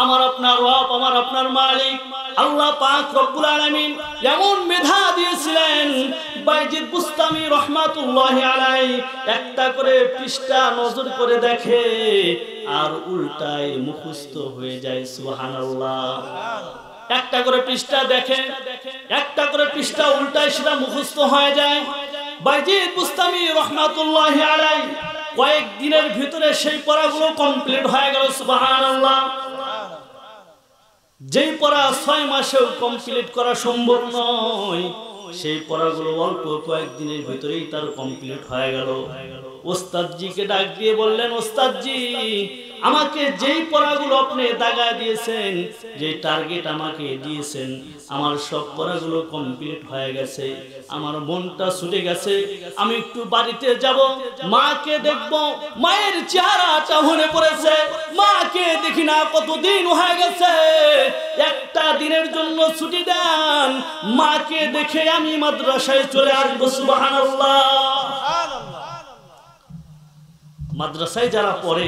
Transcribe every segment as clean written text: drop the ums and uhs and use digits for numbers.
আমার আপনার রব, আমার আপনার মালিক আল্লাহ পাক রব্বুল আলামিন এমন মেধা দিয়েছিলেন, বাইজিদ বুস্তামি রহমাতুল্লাহি আলাইহি একটা করে পৃষ্ঠা নজর করে দেখে আর উল্টায় মুখস্থ হয়ে যায়। সুবহানাল্লাহ। একটা করে পৃষ্ঠা দেখে, একটা করে পৃষ্ঠা উল্টায় সেটা মুখস্থ হয়ে যায়। বাইজিদ বুস্তামি রহমাতুল্লাহি আলাইহি কয়েকদিনের ভিতরে সেই পড়াগুলো কমপ্লিট হয়ে গেল। সুবহানাল্লাহ। যেই পড়া 6 মাসেও কমপ্লিট করা সম্ভব নয়, সেই পড়াগুলো অল্প কয়েকদিনের ভিতরেই তার কমপ্লিট হয়ে গেল। ওস্তাদজিকে ডাক দিয়ে বললেন, ওস্তাদজি আমাকে যেই পড়াগুলো আপনি দাগায় দিয়েছেন, যে টার্গেট আমাকে দিয়েছেন, আমার সব পড়াগুলো কমপ্লিট হয়ে গেছে, আমার মনটা ছুটে গেছে, আমি একটু বাড়িতে যাব, মাকে দেখব, মায়ের চেহারাটা মনে পড়েছে, মাকে দেখি না কতদিন হয়ে গেছে, একটা দিনের জন্য ছুটি দেন, মাকে দেখে আমি মাদ্রাসায় চলে আসবো। সুবহানাল্লাহ। মাদ্রাসায় যারা পড়ে,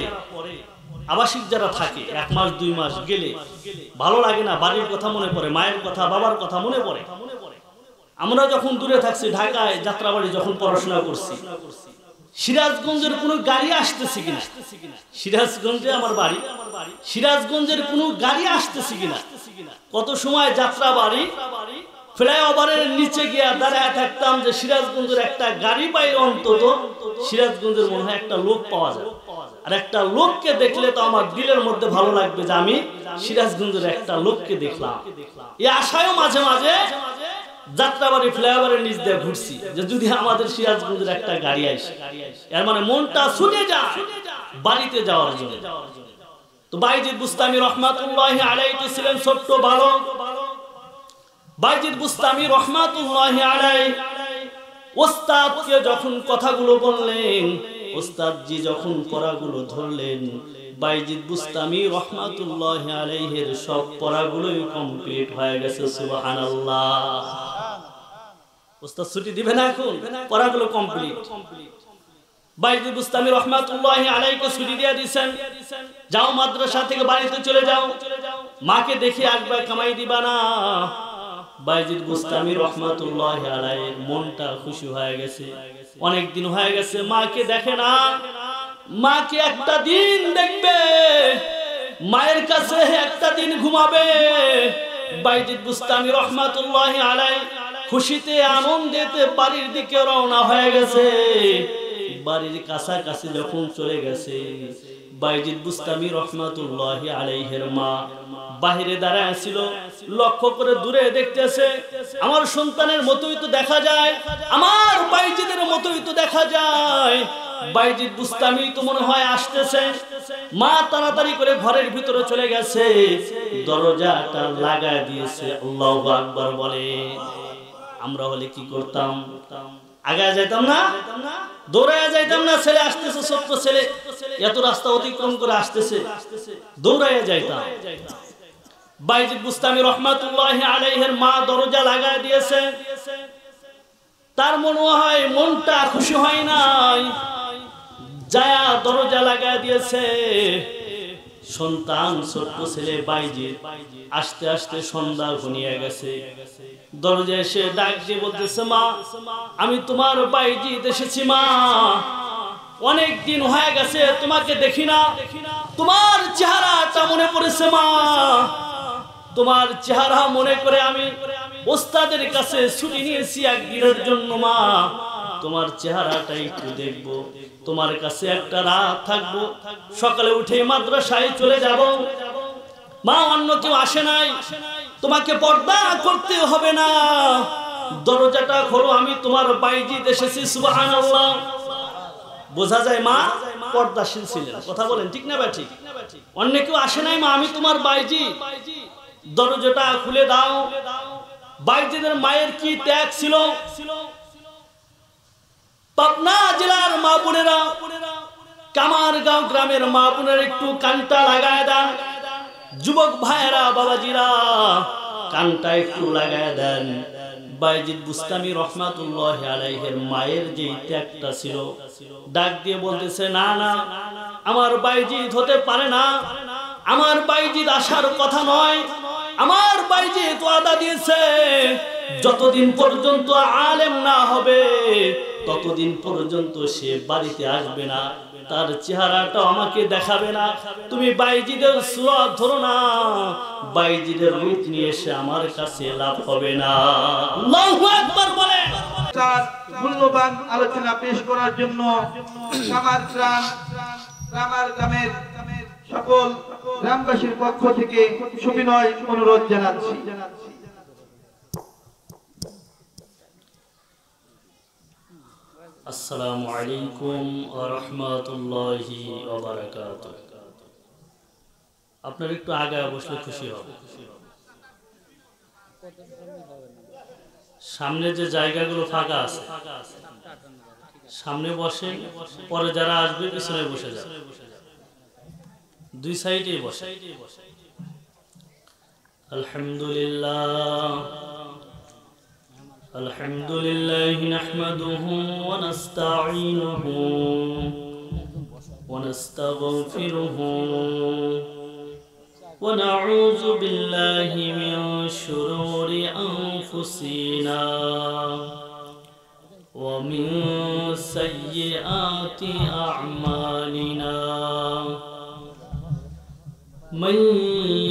আবাসিক যারা থাকে, 1 মাস 2 মাস গেলে ভালো লাগে না, বাড়ির কথা মনে পড়ে, মায়ের কথা বাবার কথা মনে পড়ে। আমরা যখন দূরে থাকছি, ঢাকায় যাত্রাবাড়ি যখন পড়াশোনা করছি, সিরাজগঞ্জের কোনো গাড়ি আসতেছে কিনা, সিরাজগঞ্জে আমার বাড়ি, সিরাজগঞ্জের কোনো গাড়ি আসতেছে কিনা, কত সময় যাত্রাবাড়ি ফ্লাইওভারের নিচে গিয়ে দাঁড়ায় থাকতাম যে সিরাজগঞ্জের একটা গাড়ি পাইলে অন্তত সিরাজগঞ্জের মনে হয় একটা লোক পাওয়া যায়, আর একটা লোককে দেখলে তো আমার দিলের মধ্যে ভালো লাগবে যে আমি সিরাজগঞ্জের একটা লোককে দেখলাম। এই আশায়ও মাঝে মাঝে যাত্রাবাড়ি ফ্লাইওভারের নিচ দিয়ে ঘুরছি যে যদি আমাদের সিরাজগঞ্জের একটা গাড়ি আসে, এর মানে মনটা ছুটে যায় বাড়িতে যাওয়ার জন্য। তো বাইজিদ বুস্তামি রহমাতুল্লাহি আলাইহি ছিলেন ছোট্ট বালক। বাইজিদ বুস্তামি রহমাতুল্লাহি আলাইহি ওস্তাদকে যখন কথাগুলো বললেন, ওস্তাদজি যখন পড়াগুলো ধরলেন, বাইজিদ বুস্তামি রহমাতুল্লাহি আলাইহির সব পড়াগুলোই কমপ্লিট হয়ে গেছে। সুবহানাল্লাহ। ওস্তাদ ছুটি দিবে না, এখন পড়াগুলো কমপ্লিট। বাইজিদ বুস্তামি রহমাতুল্লাহি আলাইহিকে ছুটি দিয়ে দিয়েছেন, যাও মাদ্রাসা থেকে বাড়িতে চলে যাও, মাকে দেখে আসবে, কামাই দিবা না। বাইজিদ বুস্তামি রহমাতুল্লাহি আলাইহির মনটা খুশি হয়ে গেছে, অনেক দিন হয়ে গেছে মাকে দেখে না, মাকে একটা দিন দেখবে, মায়ের কাছে একটা দিন ঘুমাবে। বাইজিদ বুস্তামি রহমাতুল্লাহি আলাইহি খুশিতে আনন্দেতে বাড়ির দিকে রওনা হয়ে গেছে। বাড়ির কাছাকাছি যখন চলে গেছে, বাইজিদ বুস্তামি রহমাতুল্লাহি আলাইহির মা বাহিরে দাঁড়ায় ছিল, লক্ষ্য করে দূরে দেখতেছে, আমার সন্তানের মতোই তো দেখা যায়, আমার বাইজিদের মতোই তো দেখা যায়, বাইজিদ বুস্তামি তো মনে হয় আসতেছে। মা তাড়াতাড়ি করে ঘরের ভিতরে চলে গেছে, দরজাটা লাগায় দিয়েছে। আল্লাহু আকবার বলে। আমরা হলে কি করতাম? আগায় যাইতাম না, দৌড়ায় যাইতাম না, ছেলে আসতেছে, ছোট্ট ছেলে এত রাস্তা অতিক্রম করে আসতেছে, দৌড়ায় যাইতাম। বাইজিদ বুস্তামি রহমাতুল্লাহি আলাইহির মা দরজা লাগায় দিয়েছে, তার মনে হয় মনটা খুশি হয় নাই, যায়া দরজা লাগায় দিয়েছে। সন্তান ছোট্ট ছেলে বাইজিদ আস্তে আস্তে সন্ধ্যা ঘনিয়ে গেছে, দরজায় এসে ডাক দিয়ে বলতেছে, মা আমি তোমার বাইজিদ এসেছি, মা অনেক দিন হয়ে গেছে তোমাকে দেখি না, তোমার চেহারাটা মনে পড়েছে, মা তোমার চেহারা মনে করে আমি ওস্তাদের কাছে ছুটি নিয়েছি একদিনের জন্য, মা তোমার চেহারাটা একটু দেখবো, তোমার কাছে একটা রাত থাকবো, সকালে উঠে মাদ্রাসায় চলে যাব, মা অন্য কেউ আসে নাই, তোমাকে পর্দা করতে হবে না, দরজাটা খোলো, আমি তোমার বাইজিদ এসেছি। সুবহানাল্লাহ। বোঝা যায় মা পর্দাশীল ছিলেন। কথা বলেন ঠিক না? ঠিক। অন্য কেউ আসে নাই, মা আমি তোমার বাইজিদ, দরজাটা খুলে দাও। বাইজিদের মায়ের কি ত্যাগ ছিল! পাবনা জেলার মা বোনেরা, কামারগাঁও গ্রামের মা বোনেরা একটু কানটা লাগায় দেন, যুবক ভাইয়েরা বাবাজিরা কানটা একটু লাগায় দেন। বাইজিদ বুস্তামি রহমাতুল্লাহি আলাইহির মায়ের যে ত্যাগটা ছিল, ডাক দিয়ে বলতেছে, না না আমার বাইজিদ হতে পারে না, আমার বাইজিদ আসার কথা নয়। আমার বাইজিদ ওয়াদা দিয়েছে যতদিন পর্যন্ত আলেম না হবে ততদিন পর্যন্ত সে বাড়িতে আসবে না, তার চেহারাটা আমাকে দেখাবে না। তুমি বাইজিদের সুরত ধরো না, বাইজিদের রূপ নিয়ে এসে আমার কাছে লাভ হবে না। আল্লাহু আকবার বলে। তার মূল্যবান আলোচনা পেশ করার জন্য কামার গ্রামের সকল গ্রামবাসীর পক্ষ থেকে সুবিনয় অনুরোধ জানাচ্ছি। আসসালামু আলাইকুম ওয়া রাহমাতুল্লাহি ওয়া বারাকাতুহু। আপনারা একটু আগায় বসলে খুশি হব। সামনে যে জায়গাগুলো ফাঁকা আছে সামনে বসে, পরে যারা আসবে পিছনে বসে যাবে, দুই সাইডে বসে। আলহামদুলিল্লাহ আলহামদুলিল্লাহি নাহমাদুহু ওয়া নাস্তাঈনুহু ওয়া নাস্তাগফিরুহু ওয়া নাউযু বিল্লাহি মিন শুরুরি আনফুসিনা ওয়া মিন সাইয়্যাতি আ'মালিনা। من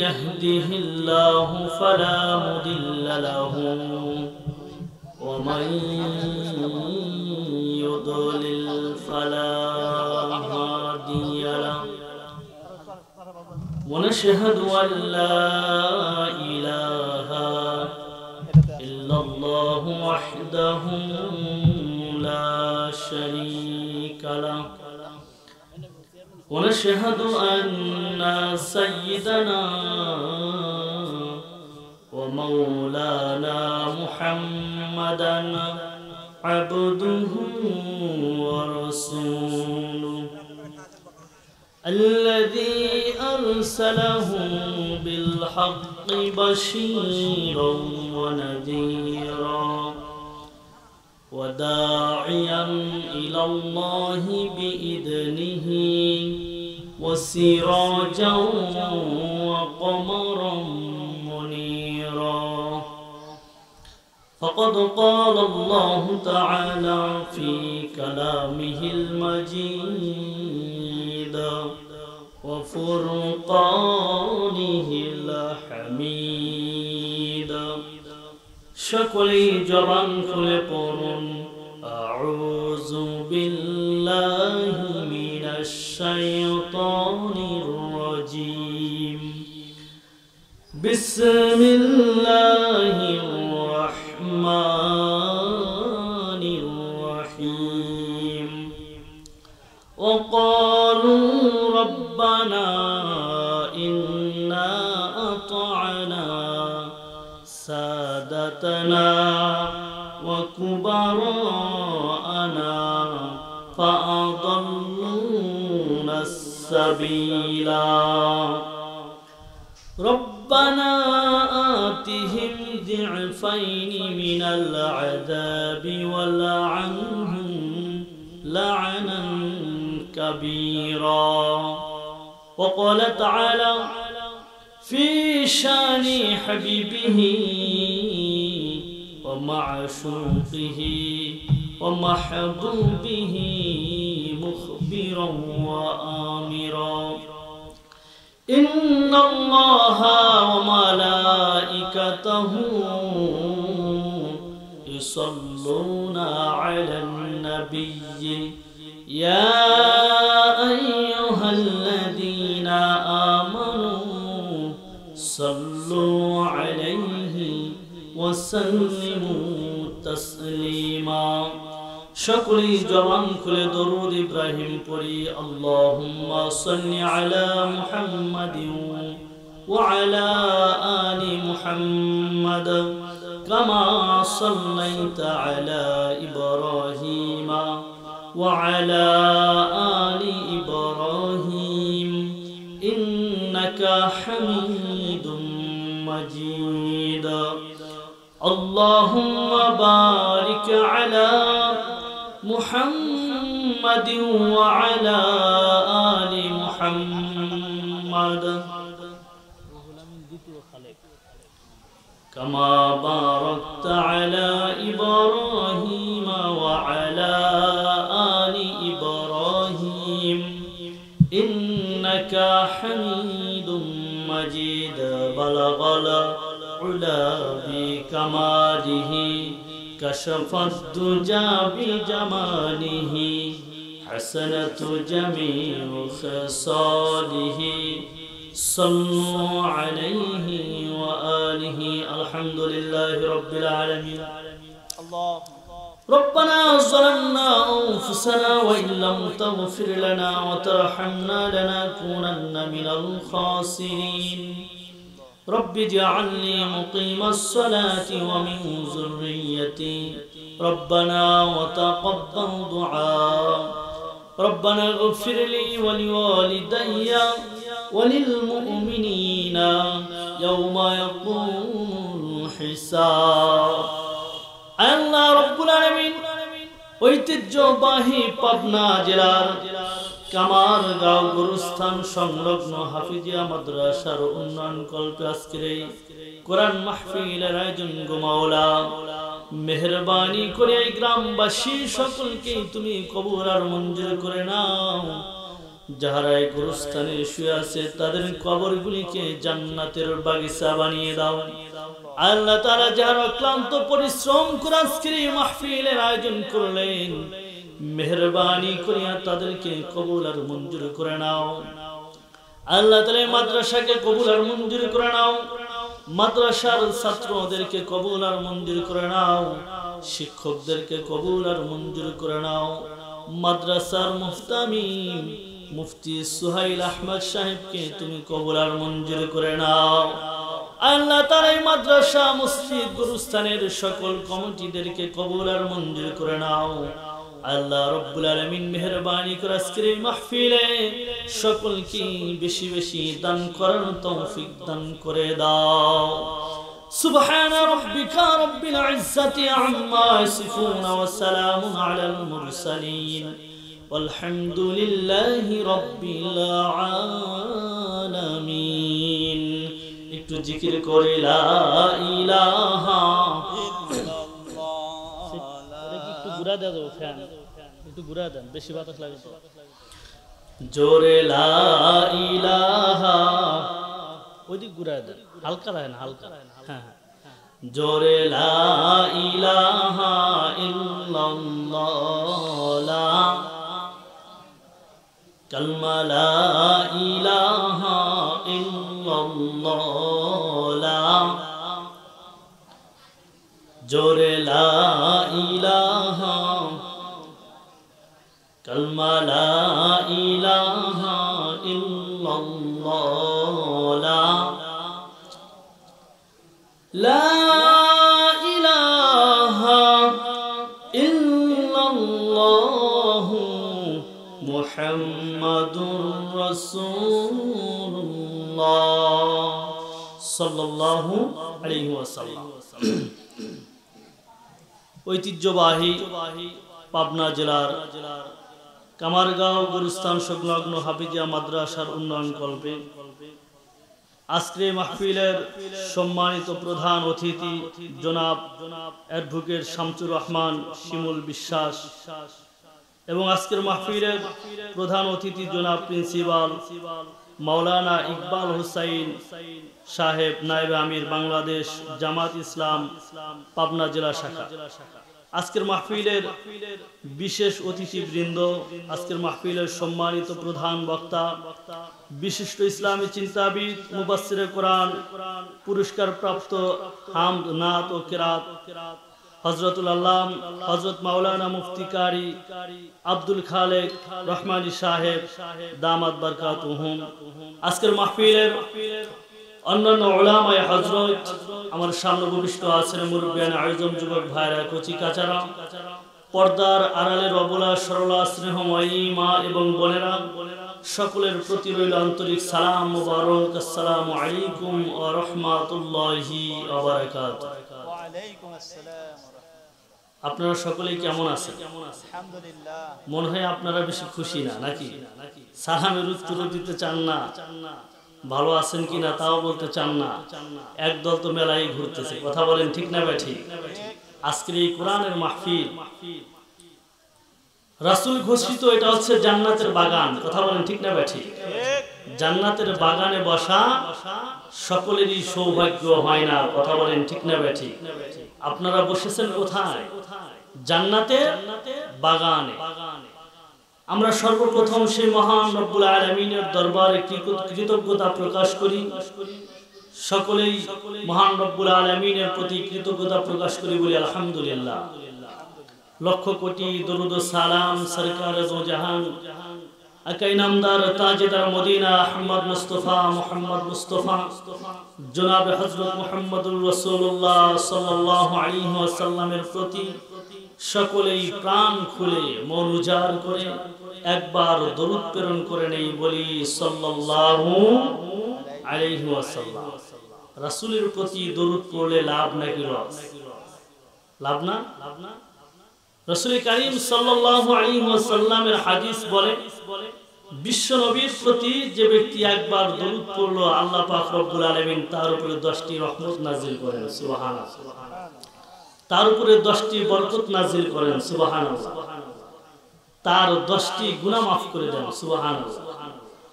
يهده الله فلا مضل له ومن يضلل فلا هادي له ونشهد أن لا إله إلا الله وحده لا شريك له ونشهد أن سيدنا ومولانا محمدا عبده ورسوله الذي أرسله بالحق بشيرا ونذيرا وداعيا إلى الله بإذنه وسراجا وقمرا منيرا. فقد قال الله تعالى في كلامه المجيد وفرقانه الحميد. সকলেই জবান খুলে পড়ুন আউযু বিল্লাহি মিনাশ শাইতানির রাজীম বিসমিল্লাহির রাহমানির রাহিম ওয়া ক্বালু রাব্বানা ইন্না আতা'না سادتنا وكبراءنا فأضلونا السبيلا ربنا آتهم ضعفين من العذاب ولعنهم لعنا كبيرا. وقال تعالى في شان حبيبه ومعشوقه ومحبوبه مخبرا وآمرا إن الله وملائكته يصلون على النبي يا أيها الذين آمنوا صلوا عليه وسلموا تسليما. সকলেই জবান খুলে দরুদ ইব্রাহিম পড়ি আল্লাহুম্মা সাল্লি আলা মুহাম্মাদিন ওয়া আলা আলি মুহাম্মাদ কামা সাল্লাইতা আলা ইব্রাহিম ওয়া আলা আলি ইব্রাহিম ইন্নাকা হামিদুম মাজিদ. اللهم بارك على محمد وعلى آل محمد كما باركت على إبراهيم وعلى آل إبراهيم إنك حميد مجيد بلغ العلا بكماله كشف الدجى بجماله حسنة جميع خصاله صلوا عليه وآله الحمد لله رب العالمين الله ربنا ظلمنا أنفسنا وإن لم تغفر لنا وترحمنا لنكونن من الخاسرين رب اجعلني مقيم الصلاة ومن ذريتي ربنا وتقبل دعاء ربنا اغفر لي ولوالدي وللمؤمنين يوم يقوم الحساب আল্লাহ রব্বুল আলামিন ঐতিহ্যবাহী পাবনা জেলার কামারগাঁও গুরুস্থান সংলগ্ন হাফিজিয়া মাদ্রাসার উন্নয়ন কল্পে আজকের এই কোরআন মাহফিলের আয়োজন গো মাওলা মেহেরবানি করে এই গ্রামবাসী সকলকে তুমি কবুল আর মঞ্জুর করে নাও যারা এই গুরুস্থানে শুয়ে আছে তাদের কবরগুলিকে জান্নাতের বাগিচা বানিয়ে দাও আল্লাহ তাআলা যারা ক্লান্ত পরিশ্রম করে আজকের এই মাহফিলের আয়োজন করলেন মেহেরবানি করিয়া তাদেরকে কবুল আর মঞ্জুর করে নাও আল্লাহ তাআলা মাদ্রাসাকে কবুল আর মঞ্জুর করে নাও মাদ্রাসার ছাত্রদেরকে কবুল আর মঞ্জুর করে নাও শিক্ষকদেরকে কবুল আর মঞ্জুর করে নাও মাদ্রাসার মুফতামিম মুফতি সুহাইল আহমদ সাহেবকে তুমি কবুল আর মঞ্জুর করে নাও আল্লাহ তাআলা এই মাদ্রাসা মসজিদ গুরুস্থানের সকল কমিটিদেরকে কবুল আর মঞ্জুর করে নাও আল্লাহ রব্বুল আলামিন মেহেরবানি করে আজকের এই মাহফিলে সকলকে বেশি বেশি দান করার তৌফিক দান করে দাও সুবহান রাব্বিকা রাব্বিল ইজ্জাতি আম্মা ইয়াসিফুন ওয়া সালামুন আলাল মুরসালিন والحمد لله رب العالمين একটু জিকির করে লা ইলাহা একটু ঘুরা দাও ফ্যান একটু ঘুরা দেন বেশি বাতাস লাগে তো জোরে লা ইলাহা ওইদিক ঘুরা দেন হালকা রাখেন হালকা হ্যাঁ জোরে লা ইলাহা ইল্লাল্লাহ কালমা লা ইলাহা ইল্লাল্লাহ জোরে লা ইলাহা কালমা লা ইলাহা ইল্লাল্লাহ লা ইলাহা ইল্লাল্লাহ মুহাম্মাদুর রাসূলুল্লাহ সাল্লাল্লাহু আলাইহি ওয়াসাল্লাম ঐতিহ্যবাহী পাবনা জেলার কামারগাঁও গুরুস্থান সংলগ্ন হাফিজিয়া মাদ্রাসার উন্নয়ন কল্পে আজকে মাহফিলের সম্মানিত প্রধান অতিথি জনাব অ্যাডভোকেট শামসুর রহমান শিমুল বিশ্বাস এবং আজকের মাহফিলের প্রধান অতিথি জনাব প্রিন্সিপাল মাওলানা ইকবাল হুসাইন সাহেব নায়েবে আমির বাংলাদেশ জামাত ইসলাম পাবনা জেলা শাখা আজকের মাহফিলের বিশেষ অতিথিবৃন্দ আজকের মাহফিলের সম্মানিত প্রধান বক্তা বিশিষ্ট ইসলামী চিন্তাবিদ মুফাসসিরে কোরআন পুরস্কার প্রাপ্ত হামদ নাত ও কিরাত হযরতুল আল্লাম হযরত মাওলানা মুফতি কারি আব্দুল খালেক রহমানী সাহেব দামাত বরকাতুহুম আজকের মাহফিলের অন্যান্য উলামায়ে হযরত আমার সামনে উপবিষ্ট আছেন মুরব্বিয়ান আয়োজন যুবক ভাইরা কচি কাচারা পর্দার আড়ালের অবলা সরলা স্নেহময়ী মা এবং বোনেরা সকলের প্রতি রইল আন্তরিক সালাম মুবারক আসসালামু আলাইকুম ওয়া রাহমাতুল্লাহি ওয়া বারাকাতুহু ওয়া আলাইকুম আসসালাম আপনারা সকলেই কেমন আছেন আলহামদুলিল্লাহ মনে হয় আপনারা বেশি খুশি না নাকি সালামের উত্তর দিতে চান না ভালো আছেন কিনা তাও বলতে চান না, একদল তো মেলায় ঘুরতেছে। কথা বলেন ঠিক না ঠিক? আজকের এই কোরআনের মাহফিল রাসূল ঘোষিত, এটা হচ্ছে জান্নাতের বাগান। কথা বলেন ঠিক না ঠিক? জান্নাতের বাগানে বসা সকলেরই সৌভাগ্য হয় না। কথা বলেন ঠিক না ঠিক? আপনারা বসেছেন কোথায়? জান্নাতের বাগানে। আমরা সর্বপ্রথম সেই মহান রব্বুল আলামিনের দরবারে কৃতজ্ঞতা প্রকাশ করি। সকলেই মহান রব্বুল আলামিনের প্রতি কৃতজ্ঞতা প্রকাশ করি, বলি আলহামদুলিল্লাহ। লক্ষ কোটি দরুদ ও সালাম সরকারে দো জাহান আকাই নামদার তাজদার মদিনা আহমদ মুস্তাফা মুহাম্মদ মুস্তাফা জনাব হযরত মুহাম্মদুর রাসূলুল্লাহ সাল্লাল্লাহু আলাইহি ওয়াসাল্লামের প্রতি সকলেই প্রাণ খুলে মন উজাড় করে একবার দরুদ প্রেরণ করে নেই, বলি সাল্লাল্লাহু আলাইহি ওয়াসাল্লাম। রাসূলের প্রতি দরুদ পড়লে লাভ নাকি লস? লাভ না? রাসূল কারীম সাল্লাল্লাহু আলাইহি ওয়াসাল্লামের হাদিস বলে, বিশ্ব নবীর প্রতি যে ব্যক্তি একবার দরুদ পড়লো, আল্লাহ পাক রব্বুল আলামিন তার উপরে 10টি রহমত নাযিল করেন। সুবহানাল্লাহ। তার উপরে 10টি বরকত নাযিল করেন। সুবহানাল্লাহ। তার 10টি গুনাহ মাফ করে দেন। সুবহানাল্লাহ।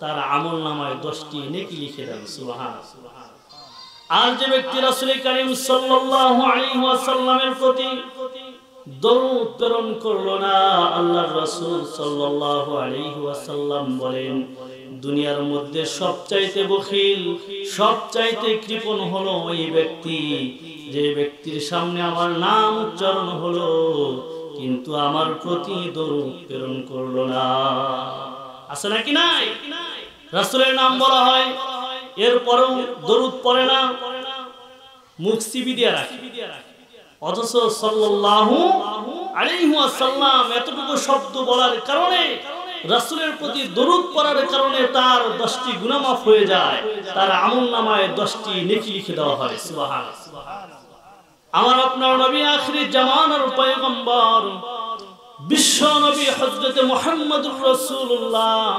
তার আমলনামায় 10টি নেকি লিখে দেন। সুবহানাল্লাহ। আর যে ব্যক্তি রাসূল কারীম সাল্লাল্লাহু আলাইহি ওয়াসাল্লামের প্রতি দরুদ প্রেরণ করলো না, আল্লাহর রাসূল সাল্লাল্লাহু আলাইহি ওয়াসাল্লাম বলেন, দুনিয়ার মধ্যে সবচাইতে বখিল, সবচাইতে কৃপণ হলো ওই ব্যক্তি যে ব্যক্তির সামনে আমার নাম উচ্চারণ হলো কিন্তু আমার প্রতি দরুদ প্রেরণ করলো না। আছে নাকি নাই? রাসূলের নাম বলা হয়, এরপরেও দরুদ পড়ে না, মুখ চিবি দিয়ে রাখে। অথচ সাল্লাল্লাহু আলাইহি ওয়াসাল্লাম এতটুকু শব্দ বলার কারণে, রাসূলের প্রতি দরুদ পড়ার কারণে তার 10টি গুনাহ মাফ হয়ে যায়, তার আমলনামায় 10টি নেকি লিখে দেওয়া হয়। সুবহানাল্লাহ। আমার আপনার নবী আখিরি জামানার পয়গম্বর বিশ্ব নবী হযরত মুহাম্মদুর রাসূলুল্লাহ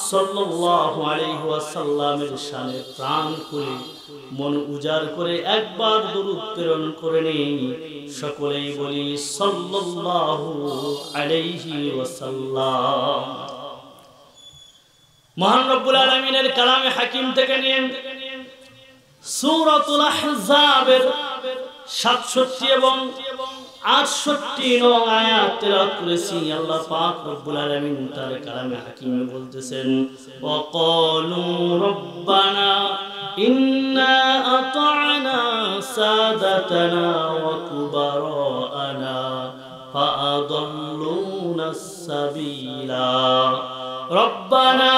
সাল্লাল্লাহু আলাইহি ওয়াসাল্লামের শানে প্রাণ খুলে মন উজাড় করে একবার দরুদ প্রেরণ করে নেই, সকলেই বলি সাল্লাল্লাহু আলাইহি ওয়াসাল্লাম। মহান রব্বুল আলামিনের কালামে হাকিম থেকে নিয়ে সূরাতুল আহজাবের 67 এবং 68 নং আয়াত তেলাওয়াত করেছি। আল্লাহ পাক রব্বুল আলামিন তার কালামে হাকিমে বলতেছেন, ওয়া ক্বালু রব্বানা ইন্না আতা'না সাদাতানা ওয়া কুবারানা ফাআদাল্লুনা সাবিলা রব্বানা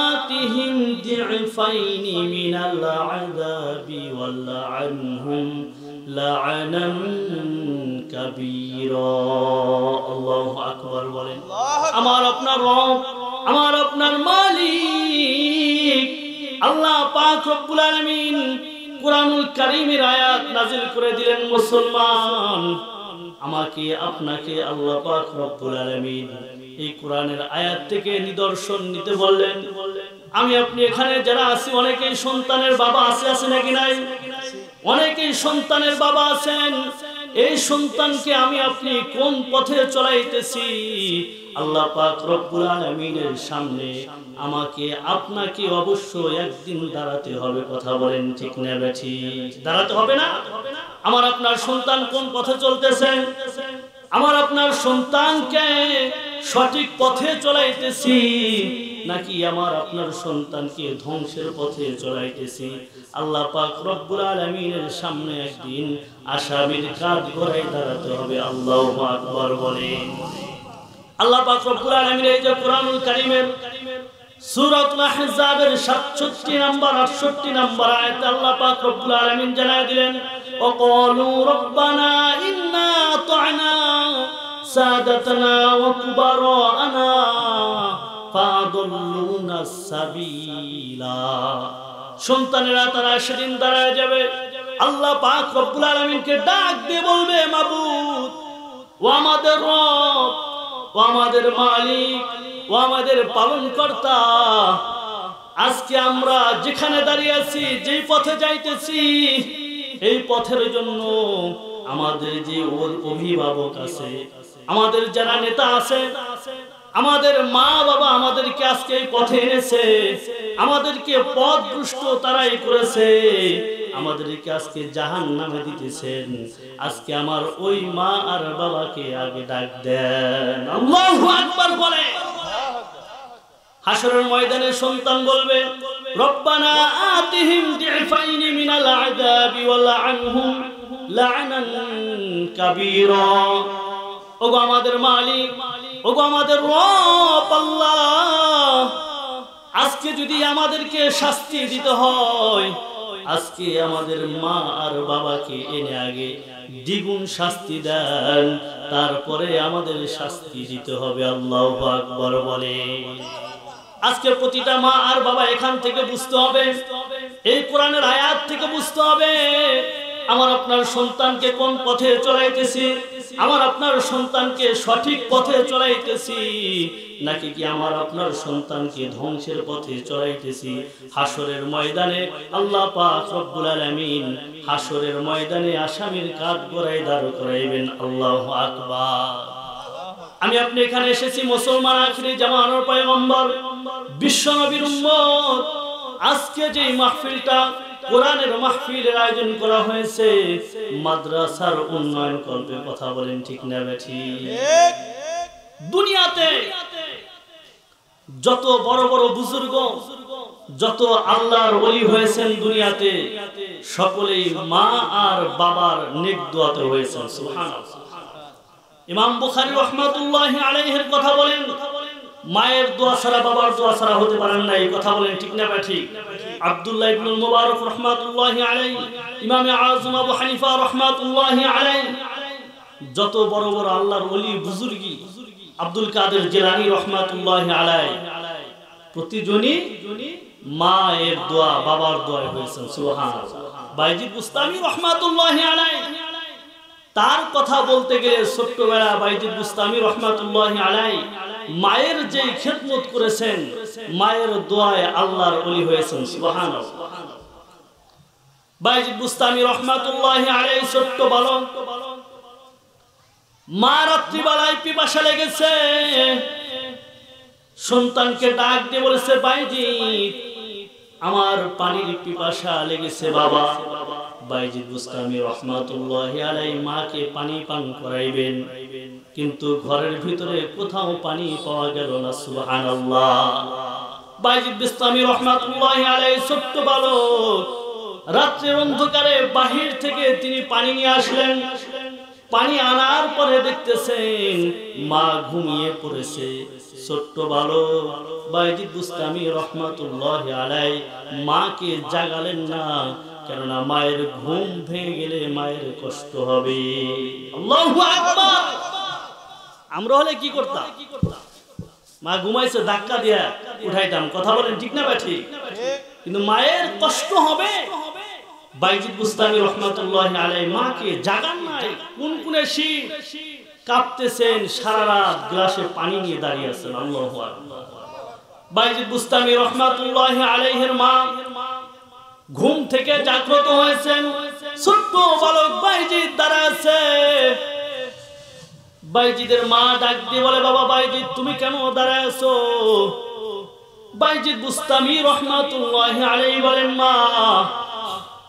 আতিহিম দি'ফাইনি মিনাল আযাবি ওয়ালআনহুম লা'নান কাবীরা। আল্লাহু আকবার বলেন। আমার আপনার রব, আমার আপনার মালিক আল্লাহ পাক রব্বুল আলামিন কুরআনুল কারীমের আয়াত নাযিল করে দিলেন। মুসলমান, আমাকে আপনাকে আল্লাহ পাক রব্বুল আলামিন এই কোরআনের আয়াত থেকে নিদর্শন নিতে বললেন। আমি আপনি এখানে যারা আছি অনেকেই সন্তানের বাবা আছে নাকি নাই? অনেকেই সন্তানের বাবা আছেন। এই সন্তানকে আমি আপনি কোন পথে চলাইতেছি, আল্লাহ পাক রব্বুল আলামিনের সামনে আমাকে আপনাকে অবশ্যই একদিন দাঁড়াতে হবে। কথা বলেন ঠিক না ঠিক? দাঁড়াতে হবে না? আমার আপনার সন্তান কোন পথে চলতেছে? আমার আপনার সন্তানকে সঠিক পথে চলাইতেছি নাকি আমার আপনার সন্তানকে ধ্বংসের পথে চলাইতেছি? আল্লাহ পাক রব্বুল আলামিনের সামনে একদিন আসামির কাঠ গড়াই দাঁড়াতে হবে। আল্লাহু আকবার বলেন। আল্লাহ পাক রব্বুল আলামিন এই যে কুরআনুল কারীমের সূরাতুল আহজাবের 67 নাম্বার 68 নাম্বার আয়াতে আল্লাহ পাক রব্বুল আলামিন জানায় দিলেন, ওয়া ক্বালু রব্বানা ইন্না আতা'না সাদাতানা ওয়া কুবারানা ফাআদাল্লুনা সাবিলা। সন্তানেরা তারা সেদিন দাঁড়ায় যাবে, আল্লাহ পাক রব্বুল আলামিনকে ডাক দিয়ে বলবে, মাবুদ, ও আমাদের রব, ও আমাদের মালিক, ও আমাদের পালনকর্তা, আজকে আমরা যেখানে দাঁড়িয়ে আছি, যেই পথে যাইতেছি, এই পথের জন্য আমাদের যে অভিভাবক আছে, আমাদের যারা নেতা আছে, আমাদের মা বাবা আমাদেরকে আজকে এই পথে এনেছে, আমাদেরকে পথভ্রষ্ট তারাই করেছে, আমাদেরকে আজকে জাহান্নামে দিতেছেন। আজকে আমার ওই মা আর বাবাকে আগে ডাক দেন, আল্লাহু আকবার বলে। হাশরের ময়দানে সন্তান বলবে, রব্বানা আতিহিম দিফাইনি মিনাল আযাবি ওয়ালআনহুম লা'নান কাবীরা। ওগো আমাদের মালিক, ওগো আমাদের রব আল্লাহ, আজকে যদি আমাদেরকে শাস্তি দিতে হয়, আজকে আমাদের মা আর বাবাকে এনে আগে দ্বিগুণ শাস্তি দেন, তারপরে আমাদের শাস্তি দিতে হবে। আল্লাহু আকবার বলে। আজকে প্রতিটা মা আর বাবা এখান থেকে বুঝতে হবে, এই কোরআনের আয়াত থেকে বুঝতে হবে, আমার আপনার সন্তানকে কোন পথে চলাইতেছি, আমার আপনার সন্তানকে সঠিক পথে চলাইতেছি নাকি কি আমার আপনার সন্তানকে ধ্বংসের পথে চলাইতেছি। হাশরের ময়দানে আল্লাহ পাক রব্বুল আলামিন হাশরের ময়দানে আসামির কাঠগড়ায় দাঁড় করাইবেন। আল্লাহু আকবার। আমি আপনি এখানে এসেছি মুসলমান, আখিরি জামানার পয়গম্বর বিশ্বনবীর উম্মত। আজকে যে মাহফিলটা কোরআনের মাহফিলের আয়োজন করা হয়েছে, মাদ্রাসার উন্নয়ন কল্পে, কথা বলেন ঠিক না বেঠিক? দুনিয়াতে যত বড় বড় বুজুর্গ, যত আল্লাহর ওলি হয়েছেন দুনিয়াতে, সকলেই মা আর বাবার নেক দোয়াতে হয়েছেন। সুবহানাল্লাহ। ইমাম বুখারী রাহমাতুল্লাহি আলাইহির কথা বলেন, মায়ের দোয়া ছাড়া বাবার দোয়া ছাড়া হতে পারেন না, এই কথা বলেন ঠিক না ঠিক? আব্দুল্লাহ ইবনুল মুবারক রাহমাতুল্লাহি আলাইহি, ইমামে আযম আবু হানিফা রাহমাতুল্লাহি আলাইহি, যত বড় বড় আল্লাহর ওলি বুজুর্গি, আব্দুল কাদের জিলানী রাহমাতুল্লাহি আলাইহি, প্রতিজনই মায়ের দোয়া বাবার দোয়া হয়েছেন। সুবহানাল্লাহ। বাইজিদ বুস্তামি রাহমাতুল্লাহি আলাইহি, তার কথা বলতে গেলে ছোট্টবেলা বাইজিদ বুস্তামি রাহমাতুল্লাহি আলাইহি মায়ের যে খেদমত করেছেন, মায়ের দোয়ায় আল্লাহর ওলি হয়েছেন। সুবহানাল্লাহ। বাইজিদ বুস্তামি রাহমাতুল্লাহি আলাইহি ছোট্ট বালক, মা রাত্রিবেলায় পিপাসা লেগেছে, সন্তানকে ডাক দিয়ে বলেছে, বাইজিদ আমার পানির পিপাসা লেগেছে বাবা। বাইজিদ বুস্তামি রাহমাতুল্লাহি আলাইহি মাকে পানি পান করাইবেন, কিন্তু ঘরের ভিতরে কোথাও পানি পাওয়া গেল না। সুবহানাল্লাহ। বাইজিদ বুস্তামি রাহমাতুল্লাহি আলাইহি ছোট্ট বালক, রাত্রের অন্ধকারে বাহির থেকে তিনি পানি নিয়ে আসলেন। পানি আনার পরে দেখতেছেন মা ঘুমিয়ে পড়েছে। ছোট্ট বালক বাইজিদ বুস্তামি রাহমাতুল্লাহি আলাইহি মাকে জাগালেন না, কেননা মায়ের ঘুম ভেঙে গেলে মায়ের কষ্ট হবে। আল্লাহু আকবার। আমরা হলে কি করতাম? মা ঘুমাইছে, ধাক্কা দিয়া উঠাইতাম, কথা বলেন ঠিক না ঠিক? কিন্তু মায়ের কষ্ট হবে। বাইজিদ বুস্তামি রাহমাতুল্লাহি আলাইহি মাকে জাগান নাই, কুনকুনে শীত, কাঁপতেছেন, সারা রাত গ্লাসে পানি নিয়ে দাঁড়িয়ে আছেন। আল্লাহু আকবার। বাইজিদ বুস্তামি রাহমাতুল্লাহি আলাইহির মা ঘুম থেকে জাগ্রত হয়েছেন, ছোট্ট বালক বাইজিদ দাঁড়া আছে। বাইজিদের মা ডাক দিয়ে বলে, বাবা বাইজিদ তুমি কেন দাঁড়ায় আছো? বাইজিদ বুস্তামি রাহমাতুল্লাহি আলাইহি বলেন, মা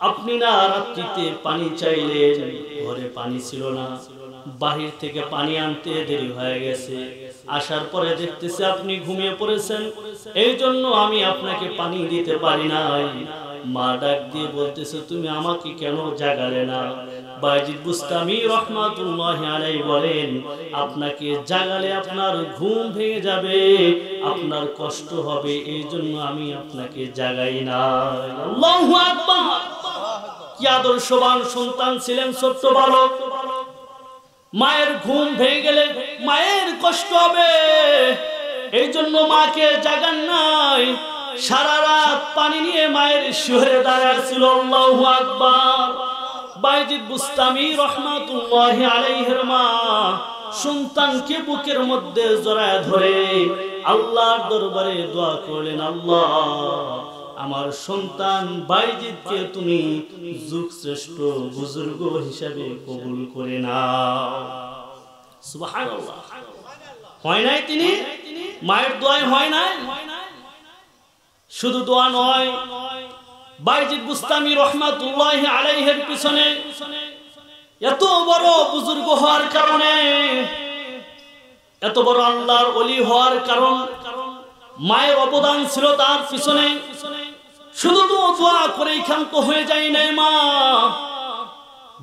আপনি না রাত্রিতে পানি চাইলেন, ঘরে পানি ছিল না, বাহির থেকে পানি আনতে দেরি হয়ে গেছে, আসার পরে দেখতেছি আপনি ঘুমিয়ে পড়েছেন, এই জন্য আমি আপনাকে পানি দিতে পারি নাই। মা ডাক দিয়ে বলতেছে, তুমি আমাকে কেন জাগালে না? বাইজিদ বুস্তামি রাহমাতুল্লাহি আলাইহি বলেন, আপনাকে জাগালে আপনার ঘুম ভেঙে যাবে, আপনার কষ্ট হবে, এই জন্য আমি আপনাকে জাগাই না। আল্লাহু আকবার। কি আদর্শবান সন্তান ছিলেন ছোট্ট বালক। মায়ের ঘুম ভেঙে গেলে মায়ের কষ্ট হবে, এই জন্য মাকে জাগান নাই, সারা রাত পানি নিয়ে মায়ের শিহরে দাঁড়ায় ছিল। আল্লাহু আকবার। বাইজিদ বুস্তামি রাহমাতুল্লাহি আলাইহির মা সন্তানকে বুকের মধ্যে জড়ায় ধরে আল্লাহর দরবারে দোয়া করলেন, আল্লাহ আমার সন্তান বাইজিদকে তুমি যুগ শ্রেষ্ঠ বুজুর্গ হিসেবে কবুল করে নাও। সুবহানাল্লাহ। হয় নাই তিনি মায়ের দোয়ায় হয় নাই? শুধু দোয়া নয়, বাইজিদ বুস্তামি রহমাতুল্লাহি আলাইহির পিছনে এত বড় বুজুর্গ হওয়ার কারণে, এত বড় আল্লাহর ওলি হওয়ার কারণ মায়ের অবদান ছিল তার পিছনে। শুধু দোয়া করেই ক্ষান্ত হয়ে যায় নাই মা।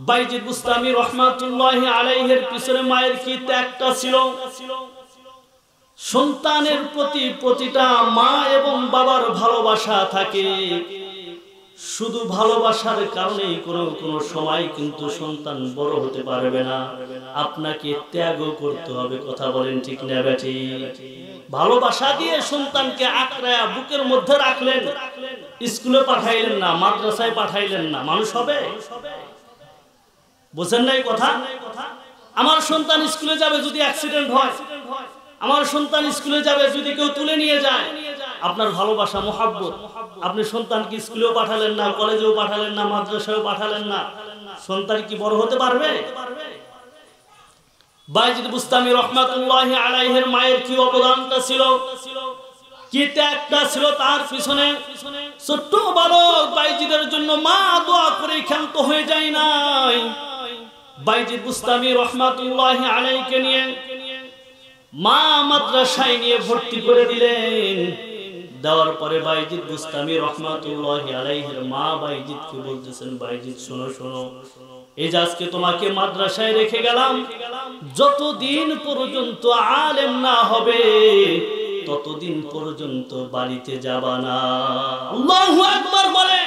বাইজিদ বুস্তামি রহমাতুল্লাহি আলাইহির পিছনে মায়ের কি ত্যাগটা ছিল। সন্তানের প্রতি প্রতিটা মা এবং বাবার ভালোবাসা থাকে, শুধু ভালোবাসার কারণে কোনো সময় কিন্তু সন্তান বড় হতে পারবে না, আপনাকে ত্যাগও করতে হবে। কথা বলেন ঠিক না বেঠি? ভালোবাসা দিয়ে সন্তানকে আঁকড়ায়া বুকের মধ্যে রাখলেন, স্কুলে পাঠাইলেন না, মাদ্রাসায় পাঠাইলেন না, মানুষ হবে? বুঝেন নাই কথা? আমার সন্তান স্কুলে যাবে যদি অ্যাক্সিডেন্ট হয়, আমার সন্তান স্কুলে যাবে যদি কেউ তুলে নিয়ে যায়, আপনার ভালোবাসা মোহাব্বত, আপনি সন্তানকে স্কুলেও পাঠালেন না, কলেজেও পাঠালেন না, মাদ্রাসায়ও পাঠালেন না, সন্তান কি বড় হতে পারবে? বাইজিদ বুস্তামি রহমাতুল্লাহি আলাইহির মায়ের কি অবদানটা ছিল, কি ত্যাগটা ছিল তার পিছনে। ছোট্ট বালক বাইজিদের জন্য মা দোয়া করে ক্ষান্ত হয়ে যায় নাই। বাইজিদ বুস্তামি রহমাতুল্লাহি আলাইহিকে নিয়ে মা মাদ্রাসায় নিয়ে ভর্তি করে দিলেন। দেওয়ার পরে বাইজিদ বুস্তামি রহমাতুল্লাহি আলাইহির মা বাইজিদকে বলতেছেন, বাইজিদ শোনো শোনো, এই যে আজকে তোমাকে মাদ্রাসায় রেখে গেলাম, যতদিন পর্যন্ত আলেম না হবে ততদিন পর্যন্ত বাড়িতে যাবা না। আল্লাহু আকবার বলে।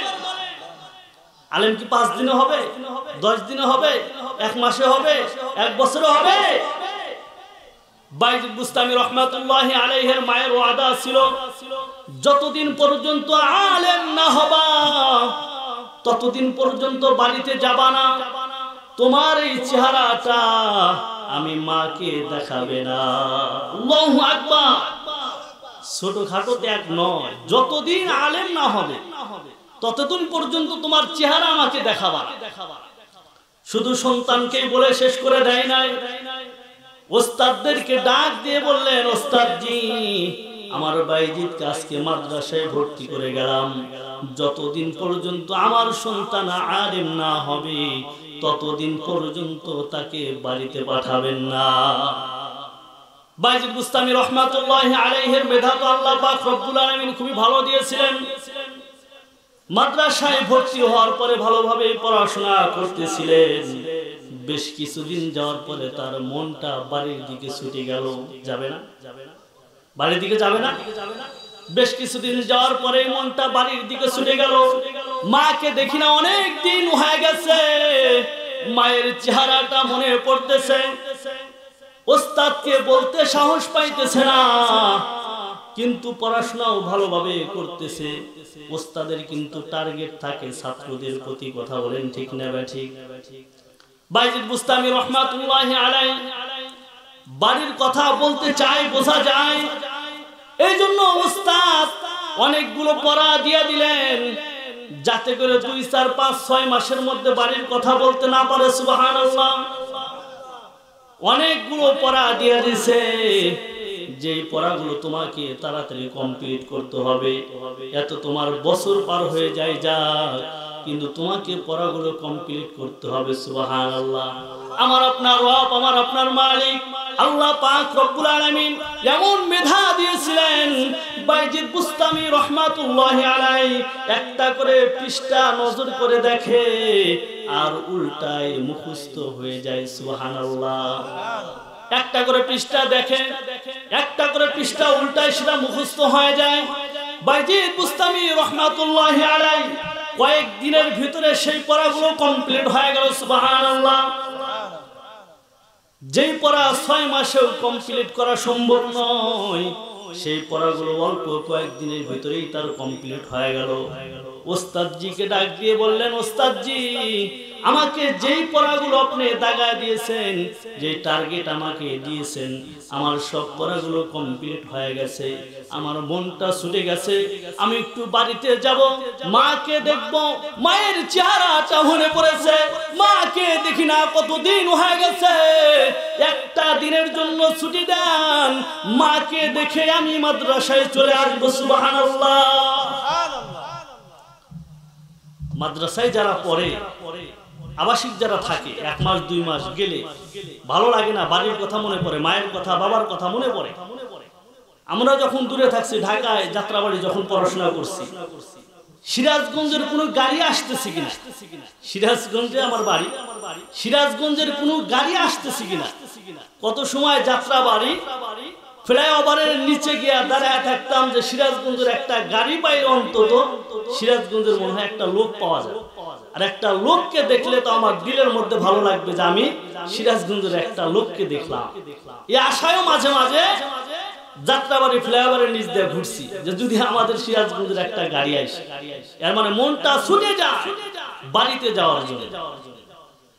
আলেম কি 5 দিনে হবে, 10 দিনে হবে, 1 মাসে হবে, 1 বছরে হবে? বাইজিদ বুস্তামি রহমাতুল্লাহি আলাইহির মায়ের ওয়াদা ছিল, যতদিন পর্যন্ত আলেম না হবা ততদিন পর্যন্ত বাড়িতে যাবা না, তোমার এই চেহারাটা আমি মাকে দেখাবে না। আল্লাহু আকবার। ছোটখাটো ত্যাগ নয়, যতদিন আলেম না হবে ততদিন পর্যন্ত তোমার চেহারা আমাকে দেখাবা। শুধু সন্তানকেই বলে শেষ করে দেয় নাই, ওস্তাদদেরকে ডাক দিয়ে বললেন, ওস্তাদজি আমার বাইজিদকে আজকে মাদ্রাসায় ভর্তি করে গেলাম, যতদিন পর্যন্ত আমার সন্তান আলেম না হবে ততদিন পর্যন্ত তাকে বাড়িতে পাঠাবেন না। বাইজিদ বুস্তামি রহমাতুল্লাহি আলাইহির মেধা তো আল্লাহ পাক রব্বুল আলামিন খুবই ভালো দিয়েছিলেন। মাদ্রাসায় ভর্তি হওয়ার পরে ভালোভাবে পড়াশোনা করতেছিলেন। বেশ কিছুদিন যাওয়ার পরে তার মনটা বাড়ির দিকে ছুটে গেল। যাবে না? বাড়ির দিকে যাবে না? বেশ কিছুদিন যাওয়ার পরে মনটা বাড়ির দিকে ছুটে গেল। মাকে দেখি না, অনেক দিন হয়ে গেছে, মায়ের চেহারাটা মনে পড়তেছে। ওস্তাদকে বলতে সাহস পাইতেছে না, কিন্তু পড়াশোনাও ভালোভাবে করতেছে। ওস্তাদের কিন্তু টার্গেট থাকে ছাত্রদের প্রতি। কথা বলেন ঠিক না ঠিক? বাইজিদ বুস্তামি রহমাতুল্লাহি আলাইহি বাড়ির কথা বলতে চাই, বোঝা যায়। এই জন্য ওস্তাদ অনেকগুলো পড়া দিয়ে দিলেন, যাতে করে 2, 4, 5, 6 মাসের মধ্যে বাড়ির কথা বলতে না পারে। সুবহানাল্লাহ। অনেকগুলো পড়া দিয়ে দিয়েছে, যে পড়াগুলো তোমাকে তাড়াতাড়ি কমপ্লিট করতে হবে। এত তোমার বছর পার হয়ে যায় যাক, কিন্তু তোমাকে পড়াগুলো কমপ্লিট করতে হবে। সুবহানাল্লাহ। আমার আপনার রব, আমার আপনার মালিক আল্লাহ পাক রব্বুল আলামিন এমন মেধা দিয়েছিলেন, বাইজিদ বুস্তামি রহমাতুল্লাহি আলাইহি একটা করে পৃষ্ঠা নজর করে দেখে আর উল্টায় মুখস্থ হয়ে যায়। সুবহানাল্লাহ। একটা করে পৃষ্ঠা দেখে, একটা করে পৃষ্ঠা উল্টায় সেটা মুখস্থ হয়ে যায়। বাইজিদ বুস্তামি রহমাতুল্লাহি আলাইহি কয়েক দিনের ভিতরে সেই পড়াগুলো কমপ্লিট হয়ে গেল। সুবহানাল্লাহ। যেই পড়া 6 মাসেও কমপ্লিট করা সম্ভব নয়, সেই পড়াগুলো অল্প কয়েক দিনের ভিতরেই তার কমপ্লিট হয়ে গেল। ওস্তাদজিকে ডাক দিয়ে বললেন, ওস্তাদজি আমাকে যেই পড়াগুলো আপনি দাগা দিয়েছেন, যে টার্গেট আমাকে দিয়েছেন, আমার সব পড়াগুলো কমপ্লিট হয়ে গেছে, আমার মনটা ছুটে গেছে, আমি একটু বাড়িতে যাব, মাকে দেখব, মায়ের চেহারাটা মনে পড়েছে, মাকে দেখি না কতদিন হয়ে গেছে, একটা দিনের জন্য ছুটি দেন, মাকে দেখে আমি মাদ্রাসায় চলে আসবো। সুবহানাল্লাহ। মাদ্রাসায় যারা পড়ে, আবাসিক যারা থাকে, 1 মাস 2 মাস গেলে ভালো লাগে না, বাড়ির কথা মনে পড়ে, মায়ের কথা, বাবার কথা মনে পড়ে। আমরা যখন দূরে থাকছি, ঢাকায় যাত্রাবাড়ি যখন পড়াশোনা করছি, সিরাজগঞ্জের কোনো গাড়ি আসতেছে কিনা, সিরাজগঞ্জে আমার বাড়ি, সিরাজগঞ্জের কোনো গাড়ি আসতেছে কিনা, কত সময় যাত্রাবাড়ি ফ্লাইওভারের নিচে গিয়ে দাঁড়ায় থাকতাম যে সিরাজগঞ্জের একটা গাড়ি পাই, অন্তত সিরাজগঞ্জের মনে হয় একটা লোক পাওয়া যায়, আর একটা লোককে দেখলে তো আমার দিলের মধ্যে ভালো লাগবে যে আমি সিরাজগঞ্জের একটা লোককে দেখলাম। এই আশায়ও মাঝে মাঝে যাত্রাবাড়ি ফ্লাইওভারের নিচ দিয়ে ঘুরছি যে যদি আমাদের সিরাজগঞ্জের একটা গাড়ি আসে, এর মানে মনটা ছুটে যায় বাড়িতে যাওয়ার জন্য।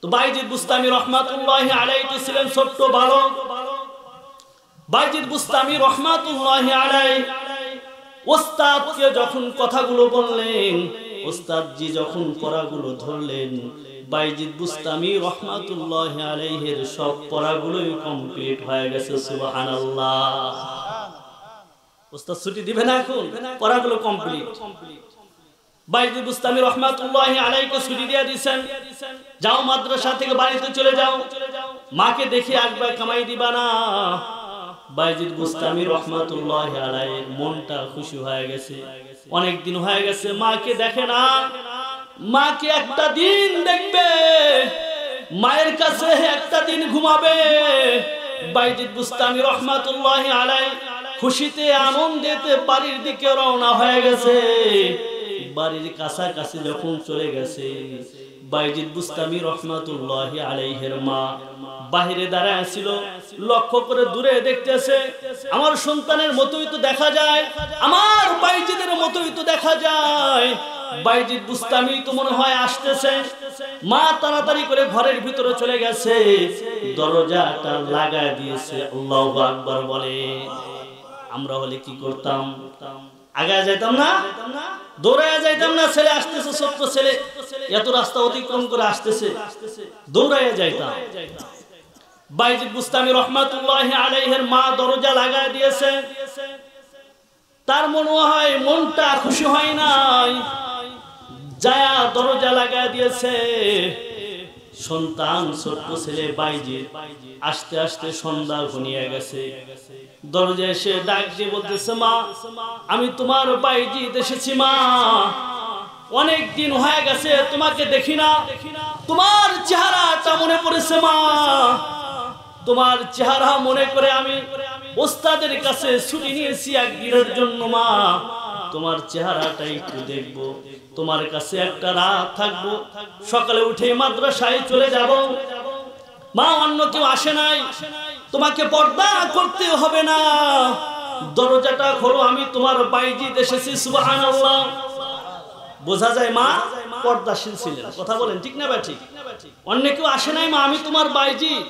তো বাইজিদ বুস্তামি রহমাতুল্লাহি আলাইহি ছিলেন ছোট্ট বালক। বাইজিদ বুস্তামি রহমাতুল্লাহি আলাইহি ওস্তাদকে যখন কথাগুলো বললেন, ওস্তাদজি যখন পড়াগুলো ধরলেন, বাইজিদ বুস্তামি রহমাতুল্লাহি আলাইহির সব পড়াগুলোই কমপ্লিট হয়ে গেছে। সুবহানাল্লাহ। ওস্তাদ ছুটি দিবে না, এখন পড়াগুলো কমপ্লিট। বাইজিদ বুস্তামি রহমাতুল্লাহি আলাইহিকে ছুটি দিয়ে দিয়েছেন, যাও মাদ্রাসা থেকে বাড়িতে চলে যাও, মাকে দেখে আসবে, কামাই দিবা না। বাইজিদ বুস্তামি রহমাতুল্লাহি আলাইহির মনটা খুশি হয়ে গেছে, অনেক দিন হয়ে গেছে মাকে দেখে না, মাকে একটা দিন দেখবে, মায়ের কাছে একটা দিন ঘুমাবে। বাইজিদ বুস্তামি রহমাতুল্লাহি আলাইহি খুশিতে আনন্দেতে বাড়ির দিকে রওনা হয়ে গেছে। বাড়ির কাছাকাছি যখন চলে গেছে, বাইজিদ বুস্তামি রহমাতুল্লাহি আলাইহির মা বাহিরে দাঁড়ায় ছিল, লক্ষ্য করে দূরে দেখতেছে, আমার সন্তানের মতোই তো দেখা যায়, আমার বাইজিদের মতোই তো দেখা যায়, বাইজিদ বুস্তামি তো মনে হয় আসতেছে। মা তাড়াতাড়ি করে ঘরের ভিতরে চলে গেছে, দরজাটা লাগায় দিয়েছে। আল্লাহু আকবার বলে। আমরা হলে কি করতাম? আগায় যাইতাম না, দৌড়ায় যাইতাম না, ছেলে আসতেছে, ছোট্ট ছেলে এত রাস্তা অতিক্রম করে আসতেছে, দৌড়ায় যাইতাম। বাইজিদ বুস্তামি রহমাতুল্লাহি আলাইহির মা দরজা লাগায় দিয়েছে, তার মনে হয় মনটা খুশি হয় নাই, যায়া দরজা লাগায় দিয়েছে। সন্তান ছোট্ট ছেলে বাইজিদ আস্তে আস্তে সন্ধ্যা ঘনিয়ে গেছে, দরজায় এসে ডাক দিয়ে বলতেছে, মা আমি তোমার বাইজিদ এসেছি, মা অনেক দিন হয়ে গেছে তোমাকে দেখি না, তোমার চেহারাটা মনে পড়েছে, মা তোমার চেহারা মনে করে আমি ওস্তাদের কাছে ছুটি নিয়েছি একদিনের জন্য, মা তোমার চেহারাটা একটু দেখবো, তোমার কাছে একটা রাত থাকবো, সকালে উঠে মাদ্রাসায় চলে যাব, মা অন্য কেউ আসে নাই, তোমাকে পর্দা করতে হবে না, দরজাটা খোলো, আমি তোমার বাইজিদ এসেছি। সুবহানাল্লাহ। বোঝা যায় মা পর্দাশীল ছিলেন, কথা বলেন ঠিক না ঠিক? অন্য কেউ আসে নাই, মা আমি তোমার বাইজিদ,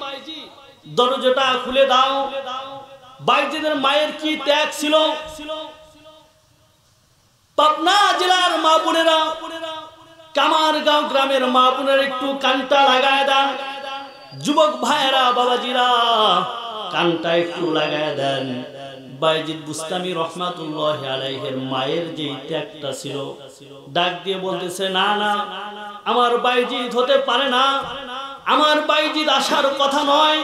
দরজাটা খুলে দাও। বাইজিদের মায়ের কি ত্যাগ ছিল! পাবনা জেলার মা বোনেরা, কামারগাঁও গ্রামের মা বোনেরা একটু কানটা লাগায় দেন, যুবক ভাইয়েরা, বাবাজিরা কানটা একটু লাগায় দেন। বাইজিদ বুস্তামি রহমাতুল্লাহি আলাইহির মায়ের যে ত্যাগটা ছিল, ডাক দিয়ে বলতেছে, না না আমার বাইজিদ হতে পারে না, আমার বাইজিদ আসার কথা নয়,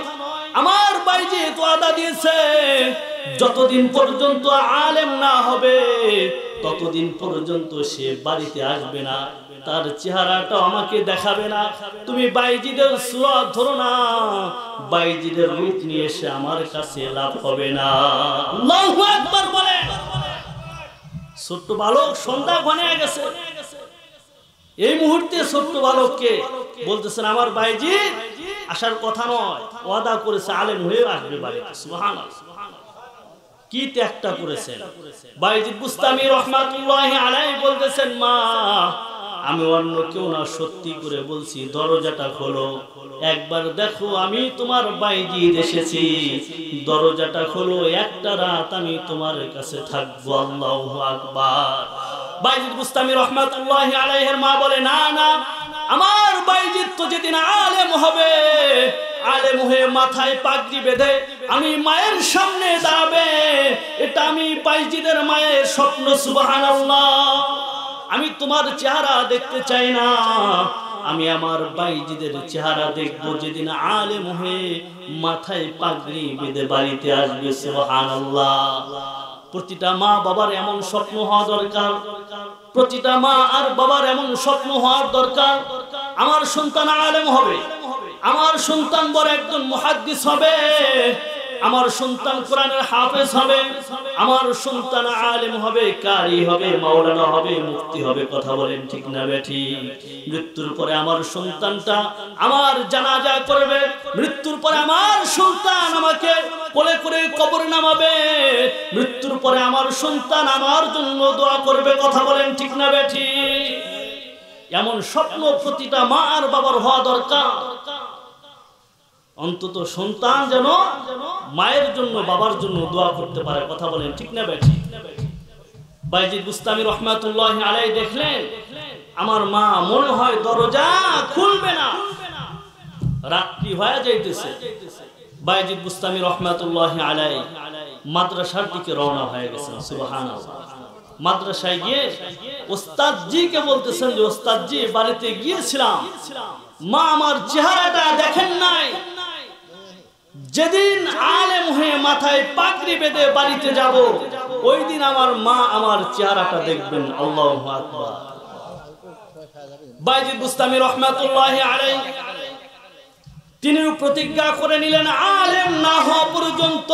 আমার বাইজিদ ওয়াদা দিয়েছে যতদিন পর্যন্ত আলেম না হবে ততদিন পর্যন্ত সে বাড়িতে আসবে না, তার চেহারাটা আমাকে দেখাবে না, তুমি বাইজিদের সুরাত ধরো না, বাইজিদের রূপ নিয়ে এসে আমার কাছে লাভ হবে না। আল্লাহু আকবার বলে। ছোট্ট বালক, সন্ধ্যা ঘনিয়ে গেছে, এই মুহূর্তে ছোট্ট বালককে বলতেছেন আমার বাইজিদ আসার কথা নয়, ওয়াদা করেছে আলেম হয়ে আসবে বাড়িতে। সুবহানাল্লাহ। কি ত্যাগটা করেছেন। বাইজিদ বুস্তামি রাহমাতুল্লাহি আলাইহি বলতেছেন, মা আমি অন্য কেউ না, সত্যি করে বলছি, দরজাটা খোলো, একবার দেখো আমি তোমার বাইজিদ এসেছি, দরজাটা খোলো, একটা রাত আমি তোমার কাছে থাকবো। আল্লাহু আকবার। বাইজিদ বুস্তামি রাহমাতুল্লাহি আলাইহির মা বলে, না না, আমার বাইজিদ তো যেদিন আলেম হবে, আলেম হয়ে মাথায় পাগড়ি বেঁধে আমি মায়ের সামনে দাঁড়াবে, এটা আমি বাইজিদের মায়ের স্বপ্ন। সুবহানাল্লাহ। আমি তোমার চেহারা দেখতে চাই না, আমি আমার বাইজিদের চেহারা দেখবো যেদিন আলেম হয়ে মাথায় পাগড়ি বেঁধে বাড়িতে আসবে। সুবহানাল্লাহ। প্রতিটা মা বাবার এমন স্বপ্ন হওয়া দরকার, প্রতিটা মা আর বাবার এমন স্বপ্ন হওয়ার দরকার, আমার সন্তান আলেম হবে, আমার সন্তান বড় একজন মুহাদ্দিস হবে, আমার সন্তান কোরআনের হাফেজ হবে, আমার সন্তান আলেম হবে, কারি হবে, মাওলানা হবে, মুফতি হবে। কথা বলেন ঠিক না বেঠিক? মৃত্যুর পরে আমার সন্তানটা আমার জানাজা করবে, মৃত্যুর পরে আমার সন্তান আমাকে কোলে করে কবরে নামাবে, মৃত্যুর পরে আমার সন্তান আমার জন্য দোয়া করবে। কথা বলেন ঠিক না বেঠিক? এমন স্বপ্ন প্রতিটা মা আর বাবার হওয়া দরকার। অন্তত সন্তান যেন মায়ের জন্য বাবার জন্য দোয়া করতে পারে। কথা বলেন ঠিক না বেঠিক? বাইজিদ বুস্তামি রাহমাতুল্লাহি আলাইহি দেখলেন আমার মা মনে হয় দরজা খুলবে না, রাত্রি হয়ে যাইতেছে। বাইজিদ বুস্তামি রাহমাতুল্লাহি আলাইহি মাদ্রাসার দিকে রওনা হয়ে গেছেন। সুবহানাল্লাহ। মাদ্রাসায় গিয়ে ওস্তাদজিকে বলতেছেন যে, ওস্তাদজি বাড়িতে গিয়েছিলাম, মা আমার চেহারাটা দেখেন নাই, যেদিন আলেম হয়ে মাথায় পাগড়ি বেঁধে বাড়িতে যাব, ওই দিন আমার মা আমার চেহারাটা দেখবেন। আল্লাহু আকবার। বাইজিদ বুস্তামি রাহমাতুল্লাহি আলাইহি তিনি প্রতিজ্ঞা করে নিলেন, আলেম না হওয়া পর্যন্ত,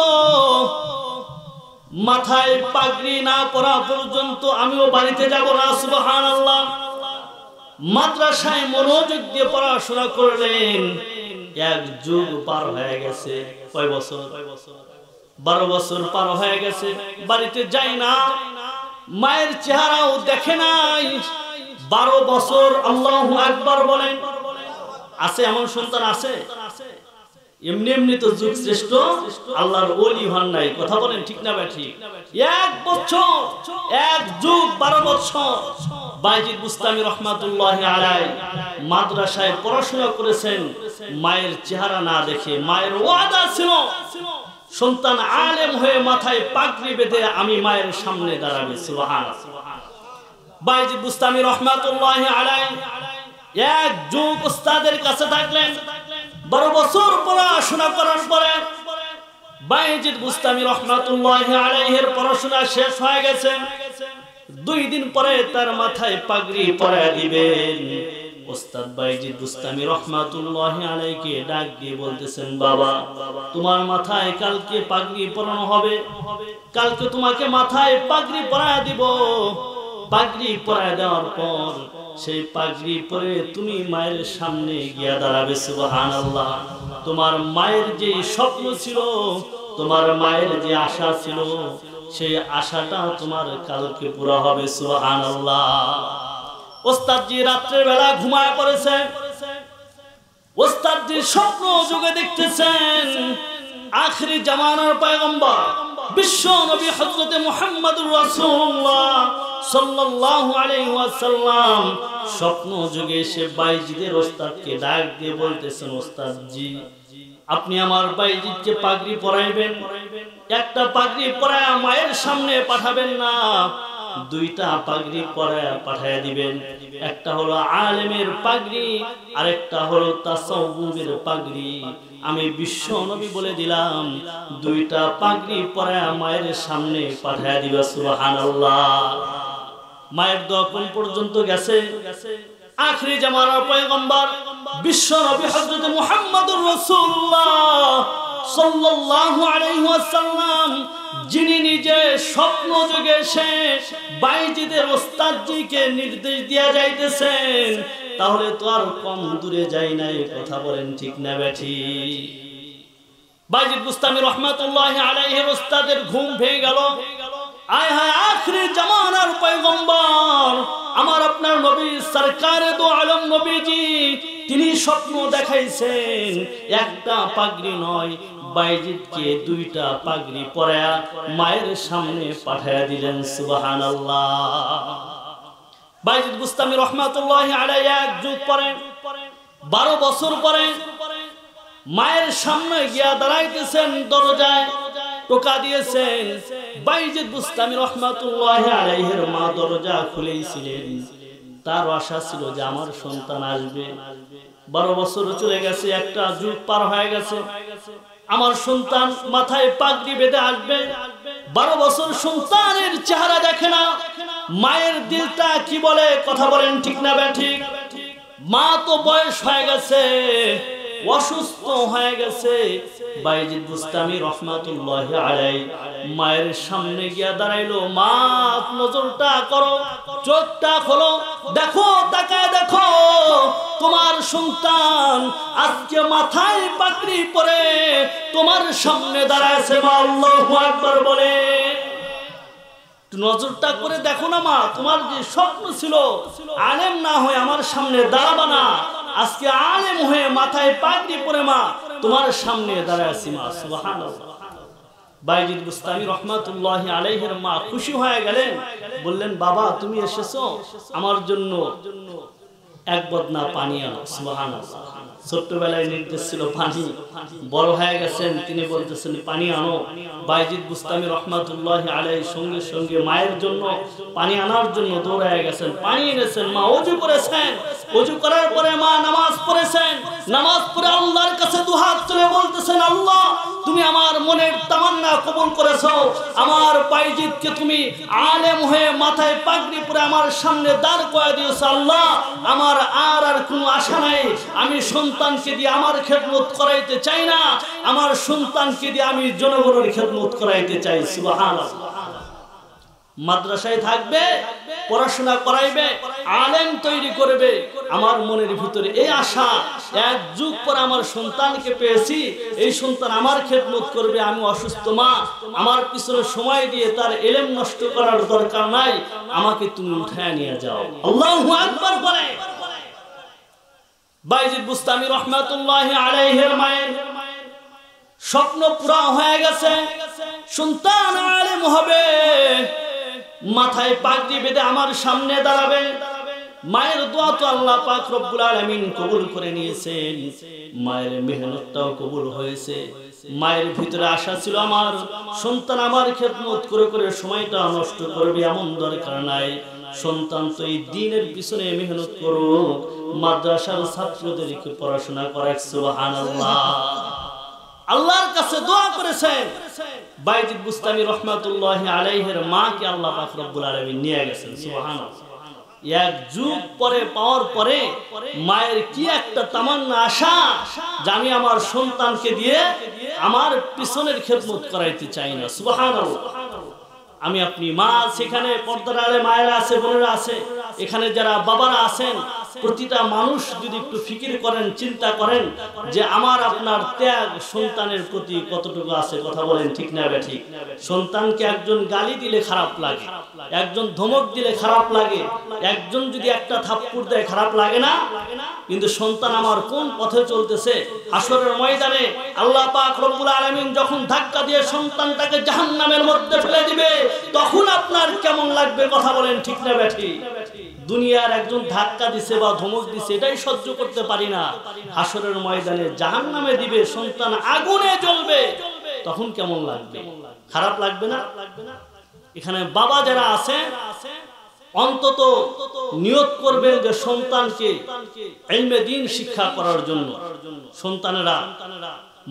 মাথায় পাগড়ি না পরা পর্যন্ত আমিও বাড়িতে যাব না। সুবহানাল্লাহ। মাদ্রাসায় মনোযোগ দিয়ে পড়াশোনা করলেন। এক যুগ পার হয়ে গেছে। কয় বছর? 12 বছর পার হয়ে গেছে। বাড়িতে যাই না, মায়ের চেহারাও দেখে নাই। 12 বছর। আল্লাহু আকবার বলেন। আছে এমন সন্তান? আছে? এমনি এমনি তো যুগ শ্রেষ্ঠ আল্লাহর ওলি হন নাই। কথা বলেন ঠিক না বেঠিক? 1 বছর, এক যুগ 12 বছর বাইজিদ বুস্তামি রাহমাতুল্লাহি আলাইহি মাদ্রাসায় পড়াশোনা করেছেন মায়ের চেহারা না দেখে। মায়ের ওয়াদা ছিল সন্তান আলেম হয়ে মাথায় পাগড়ি বেঁধে আমি মায়ের সামনে দাঁড়াবে। সুবহানাল্লাহ। বাইজিদ বুস্তামি রাহমাতুল্লাহি আলাইহি এক যুগ উস্তাদের কাছে থাকলেন। 12 বছর পড়াশোনা করার পরে বাইজিদ বুস্তামি রাহমাতুল্লাহি আলাইহির পড়াশোনা শেষ হয়ে গেছে। 2 দিন পরে তার মাথায় পাগড়ি পরায় দিবেন। উস্তাদ বাইজিদ বুস্তামি রাহমাতুল্লাহি আলাইহিকে ডাক দিয়ে বলতেছেন, বাবা তোমার মাথায় কালকে পাগড়ি পরানো হবে, কালকে তোমাকে মাথায় পাগড়ি পরায় দিব। পাগড়ি পরায় দেওয়ার পর সেই পাগড়ি পরে তুমি মায়ের সামনে গিয়া দাঁড়াবে। সুবহানাল্লাহ। তোমার মায়ের যে স্বপ্ন ছিল, তোমার মায়ের যে আশা ছিল, সেই আশাটা তোমার কালকে পুরা হবে। সুবহানাল্লাহ। ওস্তাদজি রাত্রের বেলা ঘুমায় পড়েছে। ওস্তাদজি স্বপ্ন যুগে দেখতেছেন আখিরি জামানার পয়গম্বর বিশ্ব নবী হযরত মুহাম্মদুর রাসূলুল্লাহ সাল্লাল্লাহু আলাইহি ওয়াসাল্লাম স্বপ্ন যুগে এসে বাইজিদের ওস্তাদকে ডাক দিয়ে বলতেছেন, ওস্তাদজি আপনি আমার বাইজিদকে পাগড়ি পরাইবেন, একটা পাগড়ি পরায় মায়ের সামনে পাঠাবেন না, 2টা পাগড়ি পরায় পাঠায় দিবেন। একটা হলো আলেমের পাগড়ি, আরেকটা হলো তাসাউফের পাগড়ি। আমি বিশ্ব নবী বলে দিলাম, 2টা পাগড়ি পরায় মায়ের সামনে পাঠায় দিবা। সুবহানাল্লাহ। মায়ের দোয়া কোন পর্যন্ত গেছে? আখিরি জামানার পয়গম্বর বিশ্ব নবী হযরত মুহাম্মদুর রাসূলুল্লাহ সাল্লাল্লাহু আলাইহি ওয়াসাল্লাম, যিনি নিজে স্বপ্ন যুগে এসে বাইজিদের ওস্তাদজিকে নির্দেশ দিয়া যাইতেছেন, তাহলে তো আর কম দূরে যাই নাই। কথা বলেন ঠিক না বেঠিক? বাইজিদ বুস্তামি রহমাতুল্লাহি আলাইহির উস্তাদের ঘুম ভেঙে গেল। আয় হায়, আখিরি জামানার পয়গম্বর আমার আপনার নবী সরকারে দো আলম নবীজি তিনি স্বপ্ন দেখাইছেন, একটা পাগড়ি নয়, বাইজিদকে দুইটা পাগড়ি পরায়া মায়ের সামনে পাঠায়া দিলেন। সুবহানাল্লাহ। বাইজিদ বুস্তামি রহমাতুল্লাহি আলাইহি এক যুগ পরে 12 বছর পরে মায়ের সামনে গিয়া দাঁড়াইতেছেন, দরজায় টোকা দিয়েছেন। বাইজিদ বুস্তামি রহমাতুল্লাহি আলাইহির মা দরজা খুলেছিলেন, তার আশা ছিল যে আমার সন্তান আসবে। 12 বছর চলে গেছে, একটা যুগ পার হয়ে গেছে, আমার সন্তান মাথায় পাগড়ি বেঁধে আসবে। 12 বছর সন্তানের চেহারা দেখে না, মায়ের দিলটা কি বলে, কথা বলেন ঠিক না ব্যাঠিক? মা তো বয়স হয়ে গেছে, অসুস্থ হয়ে গেছে। বাইজিদ বুস্তামি রহমাতুল্লাহি আলাইহি মায়ের সামনে গিয়া দাঁড়াইলো, মা নজরটা করো, চোখটা খোলো, দেখো, তাকায় দেখো, তোমার সন্তান আজকে মাথায় পাগড়ি পরে তোমার সামনে দাঁড়াইছে। মা আল্লাহু আকবার বলে, নজরটা করে দেখো না মা, তোমার যে স্বপ্ন ছিল আলেম না হয়ে আমার সামনে দাঁড়াবা না, আজকে আলেম হয়ে মাথায় পাগড়ি পরে মা তোমার সামনে দাঁড়াইছি মা। সুবহানাল্লাহ। বাইজিদ বুস্তামি রহমাতুল্লাহি আলাইহির মা খুশি হয়ে গেলেন, বললেন, বাবা তুমি এসেছো, আমার জন্য এক বদনা পানি আনো। সুবহানাল্লাহ। ছোট্টবেলায় নির্দেশ ছিল পানি, বড় হয়ে গেছেন তিনি বলতেছেন পানি আনো। বাইজিদ বুস্তামি রহমাতুল্লাহি আলাইহি সঙ্গে সঙ্গে মায়ের জন্য পানি আনার জন্য দৌড়ায় গেছেন, পানি এনেছেন। মা ওযু করেছেন, ওযু করার পরে মা নামাজ পড়েছেন, নামাজ পড়ে আল্লাহর কাছে দুহাত তুলে বলতেছেন, আল্লাহ তুমি আমার মনের তামান্না কবুল করেছো, আমার বাইজিদকে তুমি আলেম হয়ে মাথায় পাগড়ি পরে আমার সামনে দাঁড় করায় দিয়েছো। আল্লাহ আমার আর কোনো আশা নাই, আমি সন্তানকে দিয়ে আমার খেদমত করাইতে চাই না, আমার সন্তানকে দিয়ে আমি জনগণের খেদমত করাইতে চাই। সুবহানাল্লাহ। মাদ্রাসায় থাকবে, পড়াশোনা করাইবে, আলেম তৈরি করবে, আমার মনের ভিতরে এই আশা, এক যুগ পর আমার সন্তানকে পেয়েছি, এই সন্তান আমার খেদমত করবে, আমি অসুস্থ মা, আমার পিছনে সময় দিয়ে তার ইলম নষ্ট করার দরকার নাই, আমাকে তুমি উঠায় নিয়ে যাও। আল্লাহু আকবার বলে বাইজিদ বুস্তামি রহমাতুল্লাহি আলাইহির মায়ের স্বপ্ন পুরা হয়ে গেছে, সন্তান আলেম হবে, মাথায় পাগড়ি বেঁধে আমার সামনে দাঁড়াবে। মায়ের দোয়া তো আল্লাহ পাক রব্বুল আলামিন কবুল করে নিয়েছেন, মায়ের মেহনতটাও কবুল হয়েছে। মায়ের ভিতরে আশা ছিল আমার সন্তান আমার খেদমত করে করে সময়টা নষ্ট করবে, এমন দরকার নাই, সন্তান তো এই দ্বীনের পিছনে মেহনত করুক, মাদ্রাসার ছাত্রদেরকে পড়াশোনা করাক। সুবহানাল্লাহ। আল্লাহর কাছে দোয়া করেছেন। বাইজিদ বুস্তামি রহমাতুল্লাহি আলাইহির মাকে আল্লাহ পাক রব্বুল আলামিন নিয়ে গেছেন। সুবহানাল্লাহ। এক যুগ পরে পাওয়ার পরে মায়ের কি একটা তামান্না, আশা যে আমি আমার সন্তানকে দিয়ে আমার পিছনের খেদমত করাইতে চাই না। সুবহানাল্লাহ। আমি আপনি মা, সেখানে পর্দার আড়ে মায়েরা আছে, বোনেরা আছে, এখানে যারা বাবারা আছেন, প্রতিটা মানুষ যদি একটু ফিকির করেন, চিন্তা করেন যে আমার আপনার ত্যাগ সন্তানের প্রতি কতটুকু আছে, কথা বলেন ঠিক না বেঠিক? সন্তানকে একজন গালি দিলে খারাপ লাগে, একজন ধমক দিলে খারাপ লাগে, একজন যদি একটা থাপ্পড় দেয় খারাপ লাগে না? কিন্তু সন্তান আমার কোন পথে চলতেছে, হাসরের ময়দানে আল্লাহ পাক রব্বুল আলামিন যখন ধাক্কা দিয়ে সন্তানটাকে জাহান্নামের মধ্যে ফেলে দিবে, তখন আপনার কেমন লাগবে, কথা বলেন ঠিক না বেঠিক? দুনিয়ার একজন ধাক্কা দিছে বা ধমক দিছে এটাই সহ্য করতে পারি না, হাসরের ময়দানে জাহান্নামে দিবে, সন্তান আগুনে জ্বলবে, তখন কেমন লাগবে? খারাপ লাগবে না? এখানে বাবা যারা আছে অন্তত নিয়ত করবেন যে সন্তানকে ইলমে দ্বীন শিক্ষা করার জন্য সন্তানেরা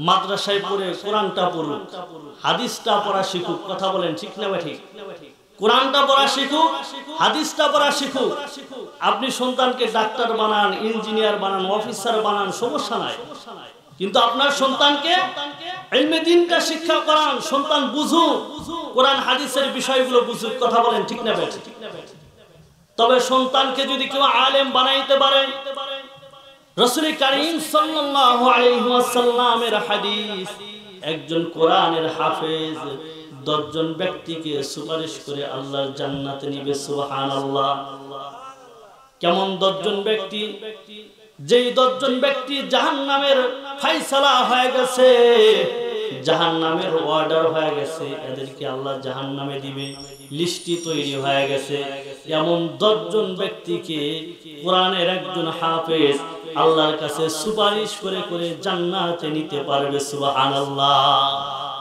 মাদ্রাসায় পড়ে কোরআনটা পড়ুক, হাদিসটা পড়া শিখুক, কথা বলেন ঠিক না ঠিক? কোরআনটা পড়া শিখুক, হাদিসটা পড়া শিখুক। আপনি সন্তানকে ডাক্তার বানান, ইঞ্জিনিয়ার বানান, অফিসার বানান, সমস্যা নাই, কিন্তু আপনার সন্তানকে ইলমে দ্বীনটা শিক্ষা করান, সন্তান বুঝুক, কোরআন হাদিসের বিষয়গুলো বুঝুক, কথা বলেন ঠিক না বেঠিক? তবে সন্তানকে যদি কেউ আলেম বানাইতে পারে, রাসূল কারীম সাল্লাল্লাহু আলাইহি ওয়াসাল্লামের হাদিস একজন কোরআনের হাফেজ 10 জন ব্যক্তিকে সুপারিশ করে আল্লাহর জান্নাতে নিবে সুবহানাল্লাহ। কেমন 10 জন ব্যক্তি? যেই 10 জন ব্যক্তি জাহান্নামের ফয়সালা হয়ে গেছে, জাহান্নামের অর্ডার হয়ে গেছে, এদেরকে আল্লাহ জাহান্নামে দিবে, লিস্টি তৈরি হয়ে গেছে। এমন 10 জন ব্যক্তিকে কোরআনের একজন হাফেজ আল্লাহর কাছে সুপারিশ করে করে জান্নাতে নিতে পারবে সুবহানাল্লাহ।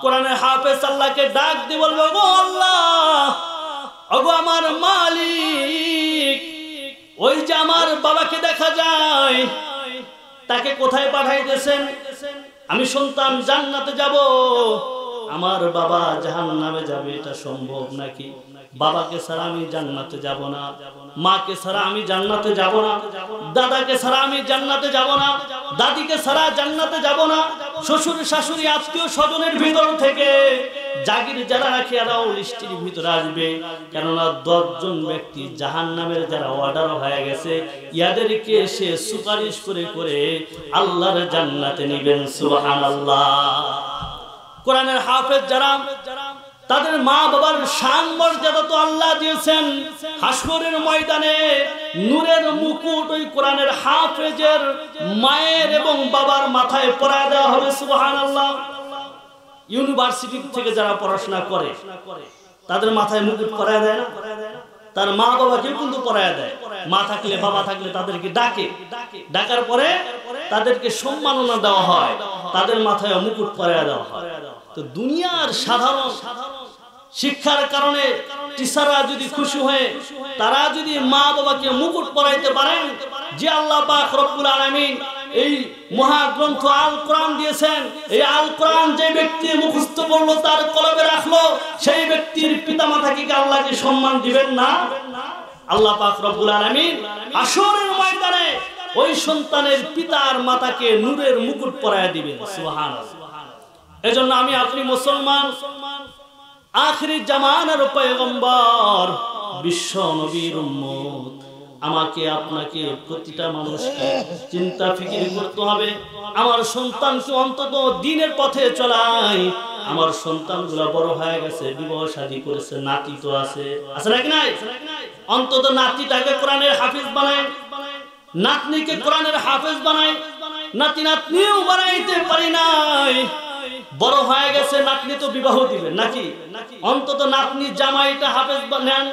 কোরআনের হাফেজ আল্লাহকে ডাক দিয়ে বলবে, গো আল্লাহ, ওগো আমার মালিক, ওই যে আমার বাবাকে দেখা যায়, তাকে কোথায় পাঠাইতেছেন? আমি শুনতাম জান্নাতে যাব, আমার বাবা জাহান্নামে যাবে, এটা সম্ভব নাকি? বাবাকে ছাড়া আমি জান্নাতে যাব না, মাকে ছাড়া আমি জান্নাতে যাব না, দাদাকে ছাড়া আমি জান্নাতে যাব না, দাদিকে ছাড়া জান্নাতে যাব না, শ্বশুর শাশুড়ি আত্মীয় স্বজনের ভিতর থেকে জাগির যারা রাখে এরাও লিস্টির ভিতরে আসবে। কেননা 10 জন ব্যক্তি জাহান্নামের যারা অর্ডার হয়ে গেছে, ইয়াদেরকে সে সুপারিশ করে করে আল্লাহর জান্নাতে নেবেন সুবহানাল্লাহ। কোরআনের হাফেজ যারা, তাদের মা বাবার শান মর্যাদা তো আল্লাহ দিয়েছেন। হাসরের ময়দানে নূরের মুকুট ওই কোরআনের হাফেজের মায়ের এবং বাবার মাথায় পরায় দেওয়া হবে সুবহানাল্লাহ। ইউনিভার্সিটি থেকে যারা পড়াশোনা করে তাদের মাথায় মুকুট পরায় দেয় না? তার মা বাবাকেও কিন্তু পরায় দেয়। মা থাকলে বাবা থাকলে তাদেরকে ডাকে, ডাকার পরে তাদেরকে সম্মাননা দেওয়া হয়, তাদের মাথায় মুকুট পরায় দেওয়া হয়। তো দুনিয়ার সাধারণ শিক্ষার কারণে টিচাররা যদি খুশি হয়ে তারা যদি মা বাবাকে মুকুট পরাইতে পারেন, যে আল্লাহ পাক রব্বুল আলামিন এই মহাগ্রন্থ আল কোরআন দিয়েছেন, এই আল কোরআন যে ব্যক্তি মুখস্থ করলো, তার কলবে রাখলো, সেই ব্যক্তির পিতামাতাকে কি আল্লাহকে সম্মান দিবেন না? আল্লাহ পাক রব্বুল আলামিন হাসরের ময়দানে ওই সন্তানের পিতার মাতাকে নূরের মুকুট পরায় দিবেন সুবহানাল্লাহ। এজন্য আমি আপনি মুসলমান, আখিরি জামানার পয়গম্বর, বিশ্ব নবীর উম্মত, আমাকে আপনাকে প্রতিটা মানুষকে চিন্তা ফিকির করতে হবে, আমার সন্তানকে অন্তত দ্বীনের পথে চলাই। আমার সন্তানগুলো বড় হয়ে গেছে, বিবাহ শাদী করেছে, নাতি তো আছে নাকি নাই? অন্তত নাতিটাকে কোরআনের হাফেজ বানায়, নাতনিকে কোরআনের হাফেজ বানায়। নাতি নাতনিও বানাইতে পারি নাই, বড় হয়ে গেছে, নাতনি তো বিবাহ দিবেন নাকি? অন্তত নাতনি জামাইটা হাফেজ নেন,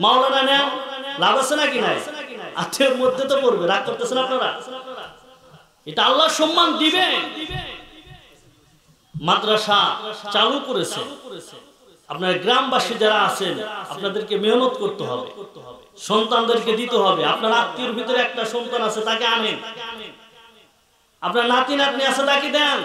মাওলানা নেন, লাভ আছে নাকি নাই? আত্মীয়ের মধ্যে তো পড়বে, রাগ করতেছেন আপনারা? এটা আল্লাহ সম্মান দিবে। মাদ্রাসা চালু করেছে, আপনার গ্রামবাসী যারা আছেন আপনাদেরকে মেহনত করতে হবে, সন্তানদেরকে দিতে হবে। আপনার আত্মীয়ের ভিতরে একটা সন্তান আছে, তাকে আনেন। আপনার নাতি নাতনি আছে, তাকে দেন।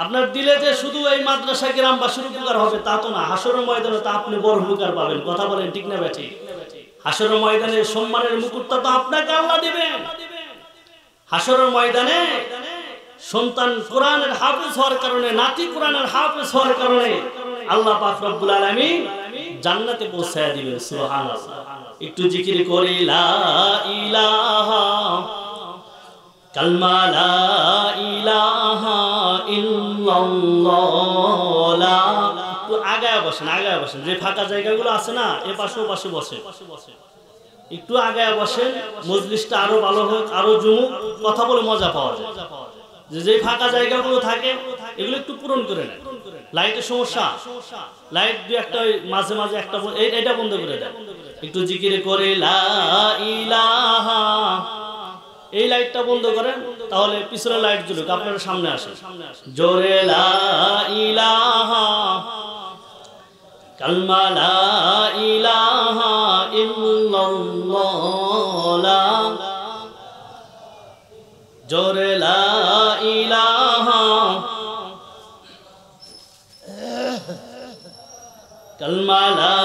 আপনার দিলে যে শুধু এই মাদ্রাসা গ্রামবাসীর উপকার হবে তা তো না, হাসরের ময়দানে তা আপনি বড় উপকার পাবেন। কথা বলেন ঠিক না বেঠিক? হাসরের ময়দানে সম্মানের মুকুটটা তো আপনাকে আল্লাহ দিবেন। হাসরের ময়দানে সন্তান কোরআনের হাফেজ হওয়ার কারণে, নাতি কোরআনের হাফেজ হওয়ার কারণে আল্লাহ পাক রব্বুল আলামিন জান্নাতে পৌঁছায় দিবেন সুবহানাল্লাহ। একটু জিকির করি লা ইলাহা কালমা লা ইলাহা ইল্লাল্লাহ। একটু আগায় বসেন, আগায় বসেন, যে ফাঁকা জায়গাগুলো আছে না এ পাশে ও পাশে বসে, একটু আগায় বসেন, মজলিসটা আরো ভালো হোক, আরো জমুক, কথা বলে মজা পাওয়া যায়। যে ফাঁকা জায়গাগুলো থাকে এগুলো একটু পূরণ করে নেন। লাইটের সমস্যা, লাইট দুই একটা মাঝে মাঝে একটা এটা বন্ধ করে দেন। একটু জিকির করে লা ইলাহা, এই লাইটটা বন্ধ করেন, তাহলে পিছনে লাইট জ্বলুক, আপনারা সামনে আসেন। জোরে লা ইলাহা কালমা লা ইলাহা ইল্লাল্লাহ। জোরে লা ইলাহা কালমা লা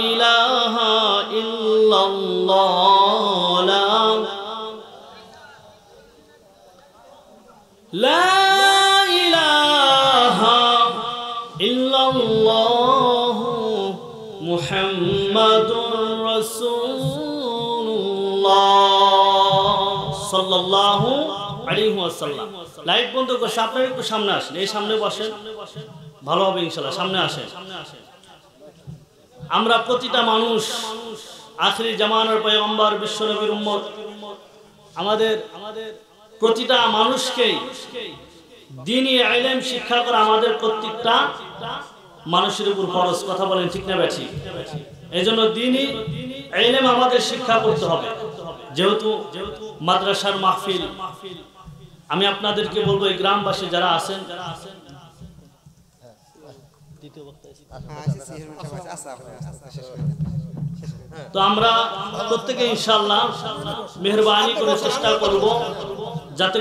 ইলাহা ইল্লাল্লাহ। লা ইলাহা ইল্লাল্লাহ মুহাম্মাদুর রাসূলুল্লাহ সাল্লাল্লাহু আলাইহি ওয়াসাল্লাম। লাইট বন্ধ করছে, আপনারা একটু সামনে আসেন, এই সামনে বসেন, ভালো হবে ইনশাআল্লাহ। সামনে আসেন। আমরা প্রতিটা মানুষ আখিরি জামানার পয়গম্বর বিশ্বনবীর উম্মত, আমাদের প্রতিটা মানুষকেই দ্বীনি ইলম শিক্ষা করা আমাদের প্রত্যেকটা মানুষের উপর ফরজ। কথা বলেন ঠিক না বেঠিক? এইজন্য দ্বীনি ইলম আমাদের শিক্ষা করতে হবে। যেহেতু মাদ্রাসার মাহফিল, আমি আপনাদেরকে বলবো এই গ্রামবাসী যারা আছেন, তো আমরা প্রত্যেকে ইনশাআল্লাহ মেহরবানি করে চেষ্টা করব যাতে